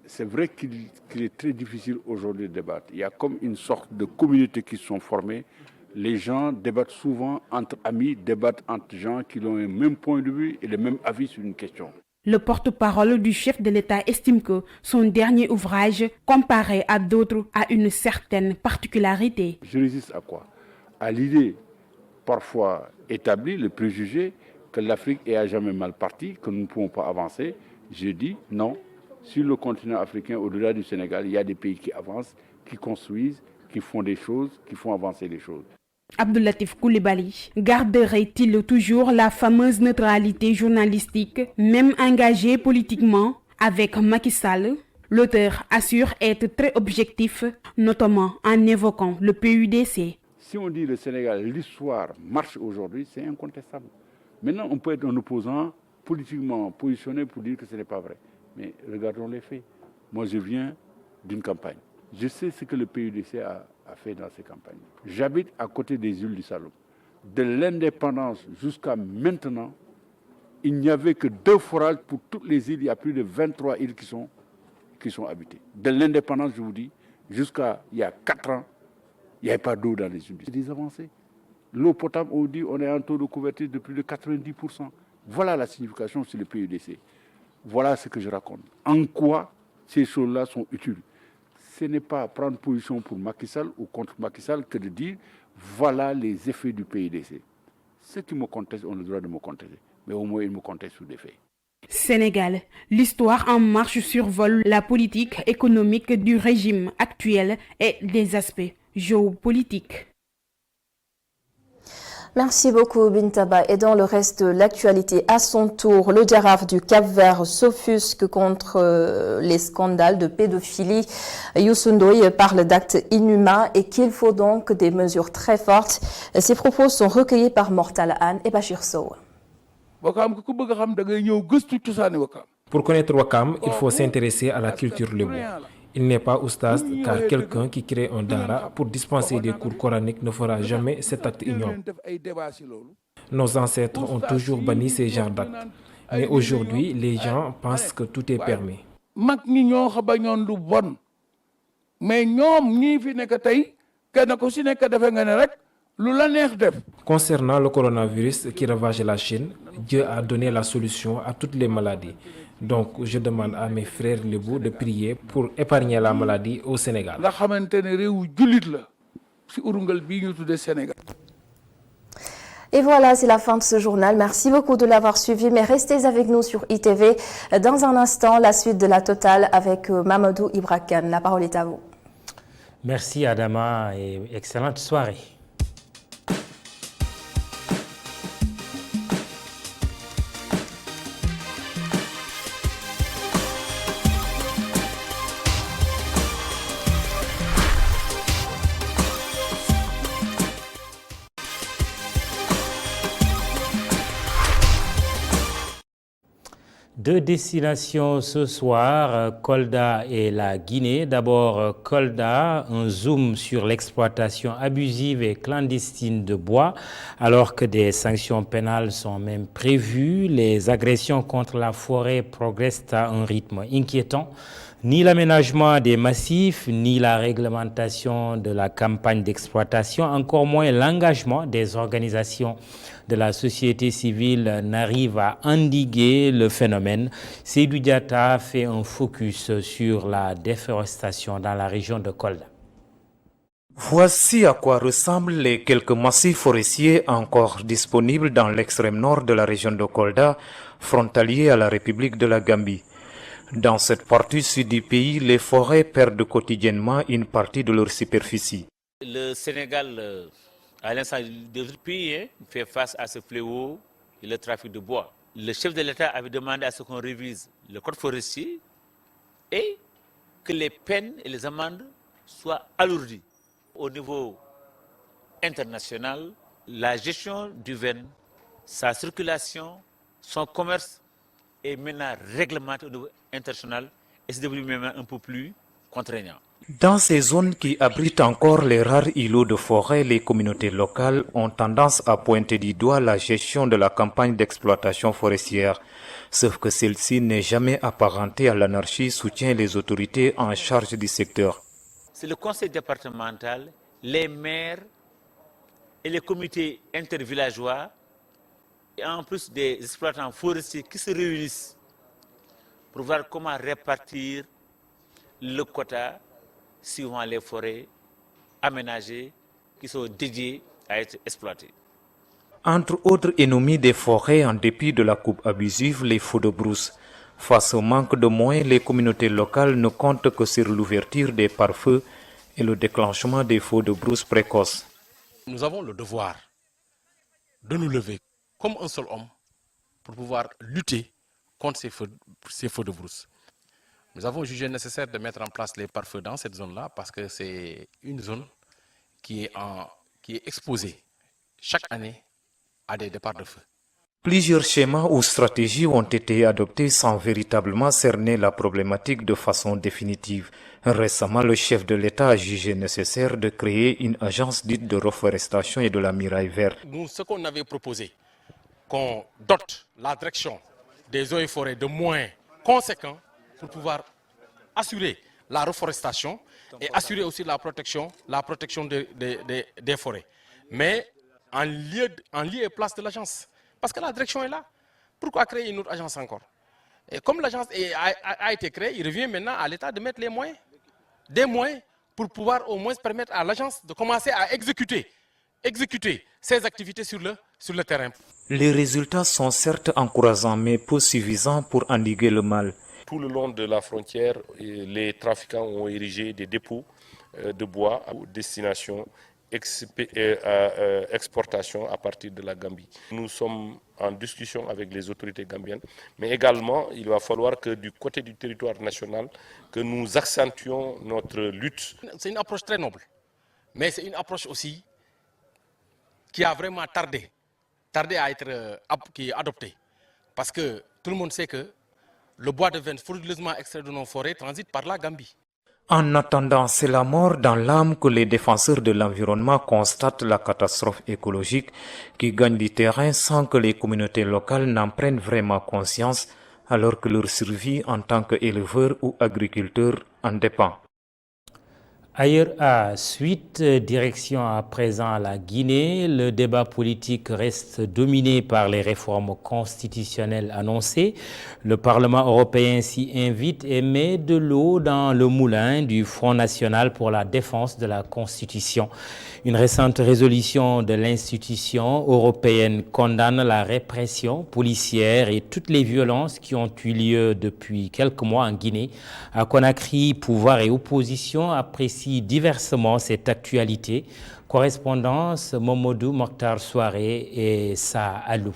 C'est vrai qu'il est très difficile aujourd'hui de débattre. Il y a comme une sorte de communauté qui se sont formées. Les gens débattent souvent entre amis, débattent entre gens qui ont le même point de vue et le même avis sur une question. Le porte-parole du chef de l'État estime que son dernier ouvrage, comparé à d'autres, a une certaine particularité. Je résiste à quoi? À l'idée, parfois établie, le préjugé, que l'Afrique est à jamais mal partie, que nous ne pouvons pas avancer. Je dis non. Sur le continent africain, au-delà du Sénégal, il y a des pays qui avancent, qui construisent, qui font des choses, qui font avancer les choses. Abdoulatif Coulibaly garderait-il toujours la fameuse neutralité journalistique, même engagé politiquement avec Macky Sall? L'auteur assure être très objectif, notamment en évoquant le PUDC. Si on dit le Sénégal, l'histoire marche aujourd'hui, c'est incontestable. Maintenant, on peut être un opposant politiquement positionné pour dire que ce n'est pas vrai. Mais regardons les faits. Moi, je viens d'une campagne. Je sais ce que le PUDC a fait dans ces campagnes. J'habite à côté des îles du Saloum. De l'indépendance jusqu'à maintenant, il n'y avait que 2 forages pour toutes les îles. Il y a plus de 23 îles qui sont habitées. De l'indépendance, je vous dis, jusqu'à il y a 4 ans, il n'y avait pas d'eau dans les îles. C'est des avancées. L'eau potable, on dit, on est en taux de couverture de plus de 90%. Voilà la signification sur le PUDC. Voilà ce que je raconte. En quoi ces choses-là sont utiles? Ce n'est pas prendre position pour Macky Sall ou contre Macky Sall que de dire voilà les effets du PUDC. Ceux qui me contestent ont le droit de me contester, mais au moins ils me contestent sur des faits. Sénégal, l'histoire en marche survole la politique économique du régime actuel et des aspects géopolitiques. Merci beaucoup Bintaba. Et dans le reste de l'actualité, à son tour, le Jaraaf du Cap-Vert s'offusque contre les scandales de pédophilie. Youssou Ndoye parle d'actes inhumains et qu'il faut donc des mesures très fortes. Ces propos sont recueillis par Mortal Anne et Bachir Sow. Pour connaître Wakam, il faut s'intéresser à la culture lébu. Il n'est pas oustaz car quelqu'un qui crée un dara pour dispenser des cours coraniques ne fera jamais cet acte ignoble. Nos ancêtres ont toujours banni ces genres d'actes. Mais aujourd'hui, les gens pensent que tout est permis. Concernant le coronavirus qui ravage la Chine, Dieu a donné la solution à toutes les maladies. Donc je demande à mes frères lébou de prier pour épargner la maladie au Sénégal. Et voilà, c'est la fin de ce journal. Merci beaucoup de l'avoir suivi, mais restez avec nous sur ITV. Dans un instant, la suite de la Totale avec Mamadou Ibrakan. La parole est à vous. Merci Adama et excellente soirée. Deux destinations ce soir, Kolda et la Guinée. D'abord Kolda, un zoom sur l'exploitation abusive et clandestine de bois. Alors que des sanctions pénales sont même prévues, les agressions contre la forêt progressent à un rythme inquiétant. Ni l'aménagement des massifs, ni la réglementation de la campagne d'exploitation, encore moins l'engagement des organisations de la société civile n'arrive à endiguer le phénomène. Seydou Diatta fait un focus sur la déforestation dans la région de Kolda. Voici à quoi ressemblent les quelques massifs forestiers encore disponibles dans l'extrême nord de la région de Kolda, frontalier à la République de la Gambie. Dans cette partie sud du pays, les forêts perdent quotidiennement une partie de leur superficie. Le Sénégal, à l'instant d'autres pays, fait face à ce fléau et le trafic de bois. Le chef de l'État avait demandé à ce qu'on révise le code forestier et que les peines et les amendes soient alourdies. Au niveau international, la gestion du vin, sa circulation, son commerce est maintenant réglementé au niveau international et c'est devenu même un peu plus contraignant. Dans ces zones qui abritent encore les rares îlots de forêt, les communautés locales ont tendance à pointer du doigt la gestion de la campagne d'exploitation forestière. Sauf que celle-ci n'est jamais apparentée à l'anarchie, soutient les autorités en charge du secteur. C'est le conseil départemental, les maires et les comités intervillageois, et en plus des exploitants forestiers qui se réunissent pour voir comment répartir le quota suivant les forêts aménagées qui sont dédiées à être exploitées. Entre autres ennemis des forêts, en dépit de la coupe abusive, les feux de brousse. Face au manque de moyens, les communautés locales ne comptent que sur l'ouverture des pare-feux et le déclenchement des feux de brousse précoces. Nous avons le devoir de nous lever comme un seul homme pour pouvoir lutter contre ces feux de brousse. Nous avons jugé nécessaire de mettre en place les pare-feux dans cette zone-là parce que c'est une zone qui est exposée chaque année à des départs de feu. Plusieurs schémas ou stratégies ont été adoptés sans véritablement cerner la problématique de façon définitive. Récemment, le chef de l'État a jugé nécessaire de créer une agence dite de reforestation et de la muraille verte. Nous, ce qu'on avait proposé, qu'on dote la direction des eaux et forêts de moyens conséquents pour pouvoir assurer la reforestation et assurer aussi la protection des forêts. Mais en lieu et place de l'agence. Parce que la direction est là. Pourquoi créer une autre agence encore? Et comme l'agence a été créée, il revient maintenant à l'État de mettre les moyens. Des moyens pour pouvoir au moins permettre à l'agence de commencer à exécuter ses activités sur le terrain. Les résultats sont certes encourageants, mais peu suffisants pour endiguer le mal. Tout le long de la frontière, les trafiquants ont érigé des dépôts de bois à destination exportation à partir de la Gambie. Nous sommes en discussion avec les autorités gambiennes, mais également il va falloir que du côté du territoire national, que nous accentuions notre lutte. C'est une approche très noble, mais c'est une approche aussi qui a vraiment tardé à être adoptée. Parce que tout le monde sait que le bois de vin frauduleusement extrait de nos forêts transite par la Gambie. En attendant, c'est la mort dans l'âme que les défenseurs de l'environnement constatent la catastrophe écologique qui gagne du terrain sans que les communautés locales n'en prennent vraiment conscience, alors que leur survie en tant qu'éleveurs ou agriculteurs en dépend. Ailleurs à suite, direction à présent la Guinée, le débat politique reste dominé par les réformes constitutionnelles annoncées. Le Parlement européen s'y invite et met de l'eau dans le moulin du Front national pour la défense de la Constitution. Une récente résolution de l'institution européenne condamne la répression policière et toutes les violences qui ont eu lieu depuis quelques mois en Guinée. À Conakry, pouvoir et opposition apprécient diversement cette actualité. Correspondance Momodou Mokhtar Souaré et Sa Alou.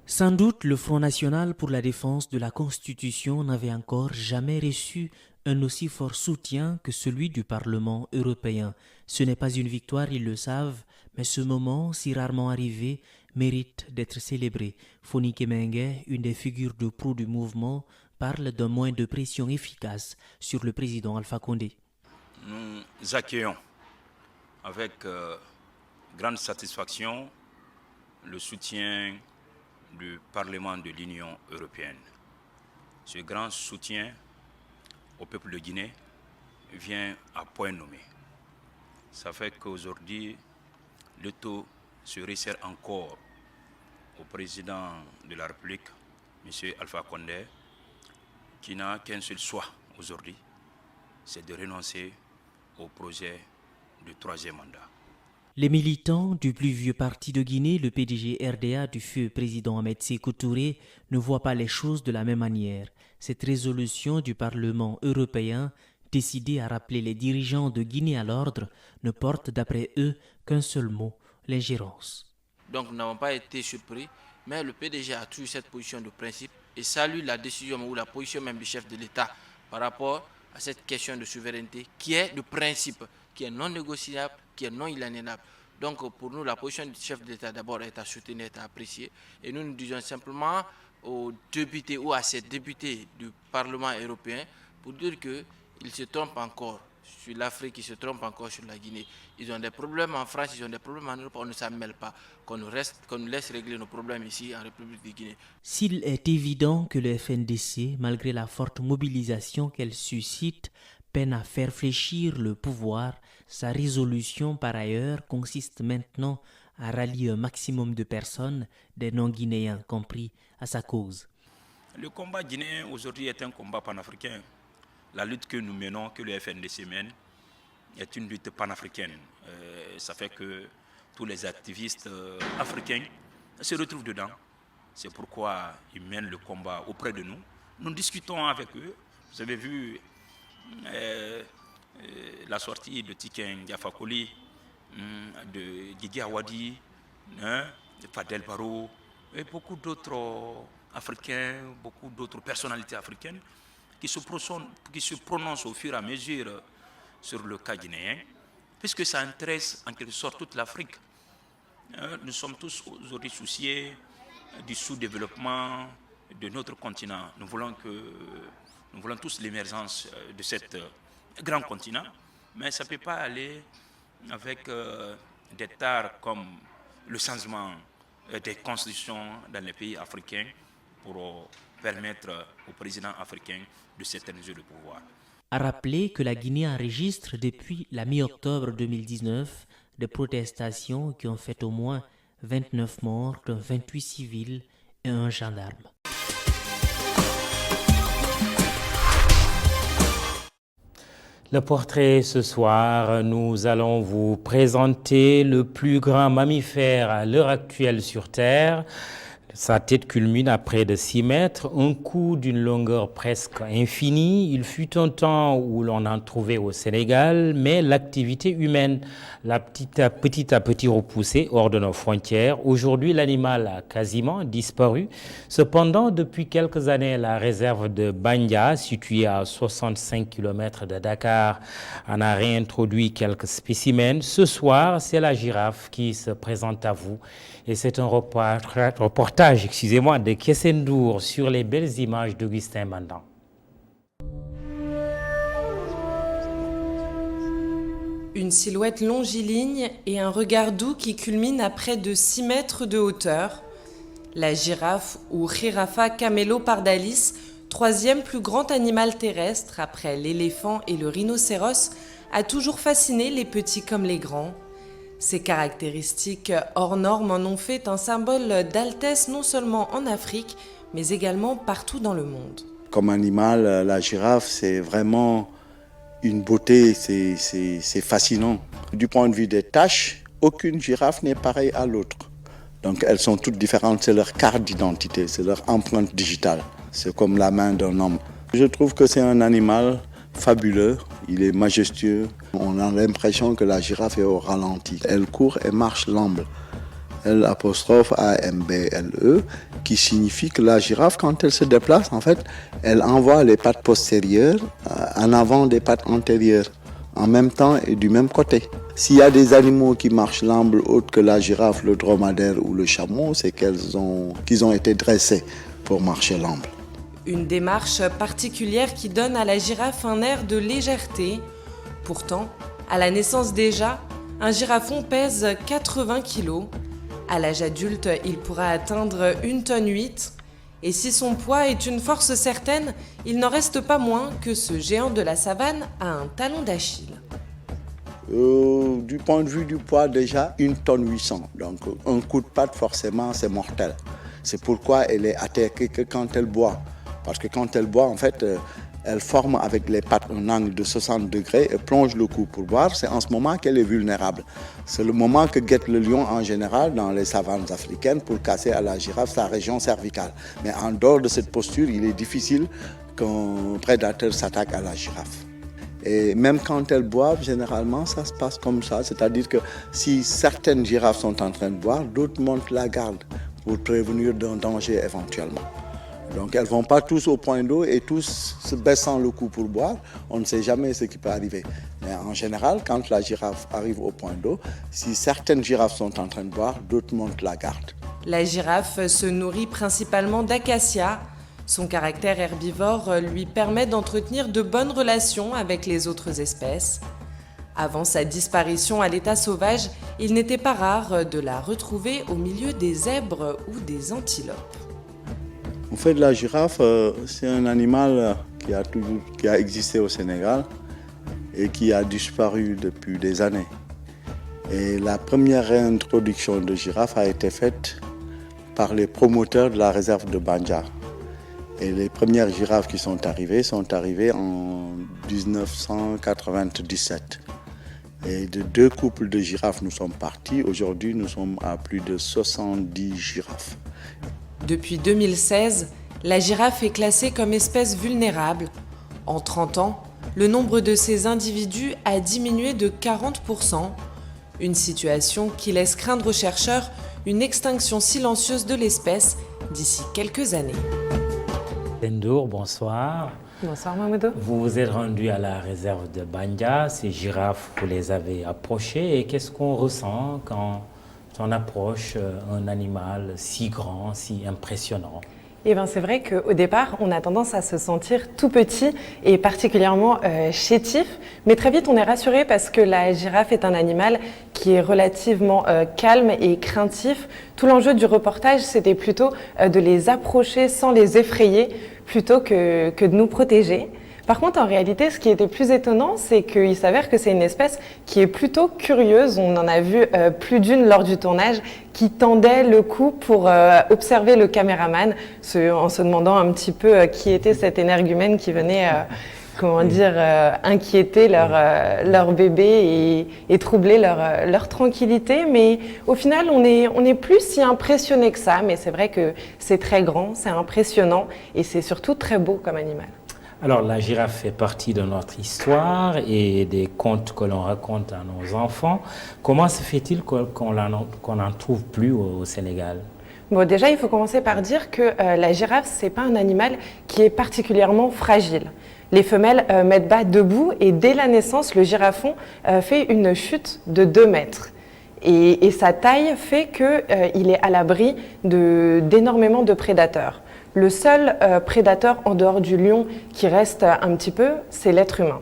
Sans doute, le Front national pour la défense de la Constitution n'avait encore jamais reçu un aussi fort soutien que celui du Parlement européen. Ce n'est pas une victoire, ils le savent, mais ce moment, si rarement arrivé, mérite d'être célébré. Foni Kemengue, une des figures de proue du mouvement, parle d'un moyen de pression efficace sur le président Alpha Condé. Nous accueillons avec grande satisfaction le soutien du Parlement de l'Union européenne. Ce grand soutien au peuple de Guinée vient à point nommé. Ça fait qu'aujourd'hui, le taux se resserre encore au président de la République, M. Alpha Condé, qui n'a qu'un seul choix aujourd'hui, c'est de renoncer au projet du troisième mandat. Les militants du plus vieux parti de Guinée, le PDG RDA du feu président Ahmed Sékou Touré, ne voient pas les choses de la même manière. Cette résolution du Parlement européen, décidée à rappeler les dirigeants de Guinée à l'ordre, ne porte d'après eux qu'un seul mot, l'ingérence. Donc nous n'avons pas été surpris, mais le PDG a toujours cette position de principe et salue la décision ou la position même du chef de l'État par rapport à cette question de souveraineté qui est de principe, qui est non négociable, qui est non inaliénable. Donc pour nous, la position du chef de l'État d'abord est à soutenir, est à apprécier. Et nous disons simplement aux députés ou à ces députés du Parlement européen pour dire qu'ils se trompent encore sur l'Afrique, ils se trompent encore sur la Guinée. Ils ont des problèmes en France, ils ont des problèmes en Europe, on ne s'en mêle pas. Qu'on nous laisse régler nos problèmes ici en République de Guinée. S'il est évident que le FNDC, malgré la forte mobilisation qu'elle suscite, peine à faire fléchir le pouvoir, sa résolution par ailleurs consiste maintenant à rallier un maximum de personnes, des non-guinéens compris, à sa cause. Le combat guinéen aujourd'hui est un combat panafricain. La lutte que nous menons, que le FNDC mène, est une lutte panafricaine. Ça fait que tous les activistes africains se retrouvent dedans. C'est pourquoi ils mènent le combat auprès de nous. Nous discutons avec eux. Vous avez vu la sortie de Tiken Diafakoli, de Guigui Awadi, de Fadel Barro, et beaucoup d'autres Africains, beaucoup d'autres personnalités africaines qui se prononcent au fur et à mesure sur le cas guinéen, puisque ça intéresse en quelque sorte toute l'Afrique. Nous sommes tous aujourd'hui souciés du sous-développement de notre continent. Nous voulons tous l'émergence de cet grand continent, mais ça ne peut pas aller avec des tares comme le changement des constitutions dans les pays africains pour permettre aux présidents africains de s'éterniser le pouvoir. A rappeler que la Guinée enregistre depuis la mi-octobre 2019 des protestations qui ont fait au moins 29 morts, dont 28 civils et un gendarme. Le portrait ce soir, nous allons vous présenter le plus grand mammifère à l'heure actuelle sur Terre. Sa tête culmine à près de 6 mètres, un cou d'une longueur presque infinie. Il fut un temps où l'on en trouvait au Sénégal, mais l'activité humaine l'a petit à petit repoussé hors de nos frontières. Aujourd'hui, l'animal a quasiment disparu. Cependant, depuis quelques années, la réserve de Bandia, située à 65 km de Dakar, en a réintroduit quelques spécimens. Ce soir, c'est la girafe qui se présente à vous. Et c'est un reportage de Kessendour sur les belles images d'Augustin Mandan. Une silhouette longiligne et un regard doux qui culmine à près de 6 mètres de hauteur. La girafe ou Girafa camelopardalis, troisième plus grand animal terrestre après l'éléphant et le rhinocéros, a toujours fasciné les petits comme les grands. Ces caractéristiques hors normes en ont fait un symbole d'altesse non seulement en Afrique, mais également partout dans le monde. Comme animal, la girafe, c'est vraiment une beauté, c'est fascinant. Du point de vue des taches, aucune girafe n'est pareille à l'autre. Donc elles sont toutes différentes, c'est leur carte d'identité, c'est leur empreinte digitale. C'est comme la main d'un homme. Je trouve que c'est un animal fabuleux, il est majestueux. On a l'impression que la girafe est au ralenti. Elle court et marche l'amble. L'-A-M-B-L-E, qui signifie que la girafe, quand elle se déplace, en fait, elle envoie les pattes postérieures en avant des pattes antérieures, en même temps et du même côté. S'il y a des animaux qui marchent l'amble autre que la girafe, le dromadaire ou le chameau, c'est qu'ils ont été dressés pour marcher l'amble. Une démarche particulière qui donne à la girafe un air de légèreté. Pourtant, à la naissance déjà, un girafon pèse 80 kg. À l'âge adulte, il pourra atteindre 1,8 tonne. Et si son poids est une force certaine, il n'en reste pas moins que ce géant de la savane a un talon d'Achille. Du point de vue du poids, déjà, 1,8 tonne. Donc, un coup de patte, forcément, c'est mortel. C'est pourquoi elle est attaquée que quand elle boit. Parce que quand elle boit, en fait, elle forme avec les pattes un angle de 60 degrés et plonge le cou pour boire. C'est en ce moment qu'elle est vulnérable. C'est le moment que guette le lion en général dans les savanes africaines pour casser à la girafe sa région cervicale. Mais en dehors de cette posture, il est difficile qu'un prédateur s'attaque à la girafe. Et même quand elles boivent, généralement, ça se passe comme ça. C'est-à-dire que si certaines girafes sont en train de boire, d'autres montent la garde pour prévenir d'un danger éventuellement. Donc elles ne vont pas tous au point d'eau et tous se baissant le cou pour boire. On ne sait jamais ce qui peut arriver. Mais en général, quand la girafe arrive au point d'eau, si certaines girafes sont en train de boire, d'autres montent la garde. La girafe se nourrit principalement d'acacias. Son caractère herbivore lui permet d'entretenir de bonnes relations avec les autres espèces. Avant sa disparition à l'état sauvage, il n'était pas rare de la retrouver au milieu des zèbres ou des antilopes. En fait, la girafe, c'est un animal qui a existé au Sénégal et qui a disparu depuis des années. Et la première réintroduction de girafe a été faite par les promoteurs de la réserve de Bandia. Et les premières girafes qui sont arrivées en 1997. Et de 2 couples de girafes, nous sommes partis. Aujourd'hui, nous sommes à plus de 70 girafes. Depuis 2016, la girafe est classée comme espèce vulnérable. En 30 ans, le nombre de ces individus a diminué de 40%, une situation qui laisse craindre aux chercheurs une extinction silencieuse de l'espèce d'ici quelques années. Sendour, bonsoir. Bonsoir Mamadou. Vous vous êtes rendu à la réserve de Bandia, ces girafes, vous les avez approchées et qu'est-ce qu'on ressent quand on approche un animal si grand, si impressionnant? Eh bien, c'est vrai qu'au départ, on a tendance à se sentir tout petit et particulièrement chétif. Mais très vite, on est rassuré parce que la girafe est un animal qui est relativement calme et craintif. Tout l'enjeu du reportage, c'était plutôt de les approcher sans les effrayer plutôt que de nous protéger. Par contre, en réalité, ce qui était plus étonnant, c'est qu'il s'avère que c'est une espèce qui est plutôt curieuse. On en a vu plus d'une lors du tournage qui tendait le cou pour observer le caméraman, en se demandant un petit peu qui était cet énergumène qui venait inquiéter leur bébé et troubler leur tranquillité. Mais au final, on est plus si impressionné que ça. Mais c'est vrai que c'est très grand, c'est impressionnant et c'est surtout très beau comme animal. Alors, la girafe fait partie de notre histoire et des contes que l'on raconte à nos enfants. Comment se fait-il qu'on n'en trouve plus au Sénégal ? Bon, déjà, il faut commencer par dire que la girafe, c'est pas un animal qui est particulièrement fragile. Les femelles mettent bas debout et dès la naissance, le girafon fait une chute de 2 mètres. Et sa taille fait qu'il est à l'abri d'énormément de prédateurs. Le seul prédateur en dehors du lion qui reste un petit peu, c'est l'être humain.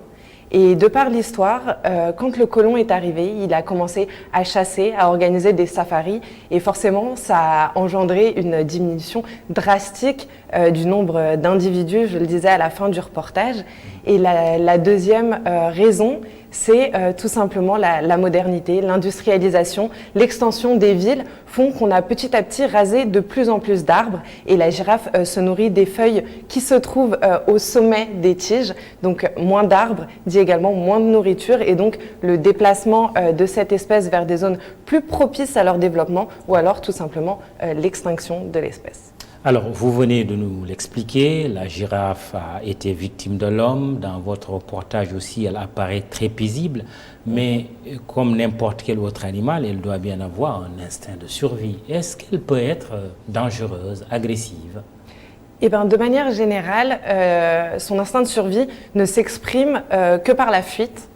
Et de par l'histoire, quand le colon est arrivé, il a commencé à chasser, à organiser des safaris et forcément ça a engendré une diminution drastique du nombre d'individus, je le disais à la fin du reportage. Et la deuxième raison, c'est tout simplement la modernité, l'industrialisation, l'extension des villes font qu'on a petit à petit rasé de plus en plus d'arbres et la girafe se nourrit des feuilles qui se trouvent au sommet des tiges. Donc moins d'arbres dit également moins de nourriture et donc le déplacement de cette espèce vers des zones plus propices à leur développement ou alors tout simplement l'extinction de l'espèce. Alors, vous venez de nous l'expliquer, la girafe a été victime de l'homme. Dans votre reportage aussi, elle apparaît très paisible. Mais comme n'importe quel autre animal, elle doit bien avoir un instinct de survie. Est-ce qu'elle peut être dangereuse, agressive? Eh bien, de manière générale, son instinct de survie ne s'exprime que par la fuite.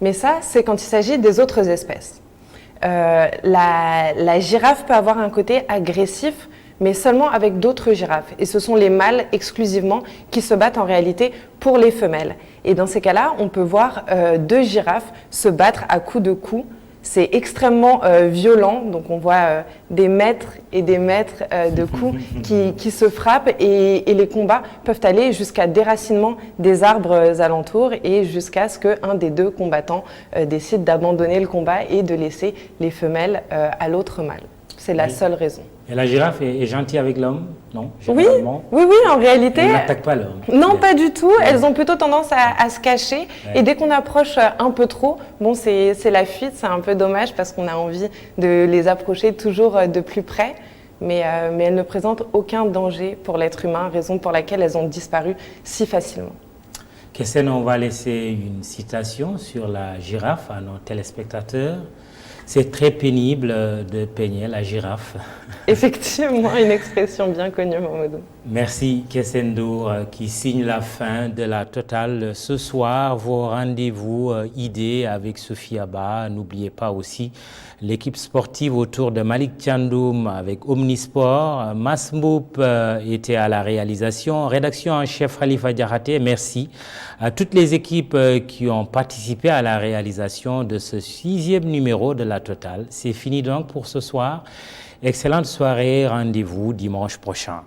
Mais ça, c'est quand il s'agit des autres espèces. La girafe peut avoir un côté agressif, mais seulement avec d'autres girafes. Et ce sont les mâles exclusivement qui se battent en réalité pour les femelles. Et dans ces cas-là, on peut voir deux girafes se battre à coups de coups. C'est extrêmement violent, donc on voit des mètres et des mètres de coups qui se frappent et les combats peuvent aller jusqu'à déracinement des arbres alentours et jusqu'à ce qu'un des deux combattants décide d'abandonner le combat et de laisser les femelles à l'autre mâle. C'est la seule raison. Et la girafe est gentille avec l'homme? Non, oui, en réalité. Elle n'attaque pas l'homme. Non, pas du tout. Elles ont plutôt tendance à se cacher. Ouais. Et dès qu'on approche un peu trop, bon, c'est la fuite. C'est un peu dommage parce qu'on a envie de les approcher toujours de plus près. Mais elles ne présentent aucun danger pour l'être humain, raison pour laquelle elles ont disparu si facilement. Kessen, on va laisser une citation sur la girafe à nos téléspectateurs. C'est très pénible de peigner la girafe. Effectivement, une expression bien connue, Mamadou. Merci Kessen Ndour qui signe la fin de la totale ce soir. Vos rendez-vous idées avec Sophie Abba. N'oubliez pas aussi l'équipe sportive autour de Malik Thiandoum avec Omnisport. Masmoup était à la réalisation. Rédaction en chef Khalifa Diakhaté. Merci à toutes les équipes qui ont participé à la réalisation de ce 6e numéro de la totale. C'est fini donc pour ce soir. Excellente soirée. Rendez-vous dimanche prochain.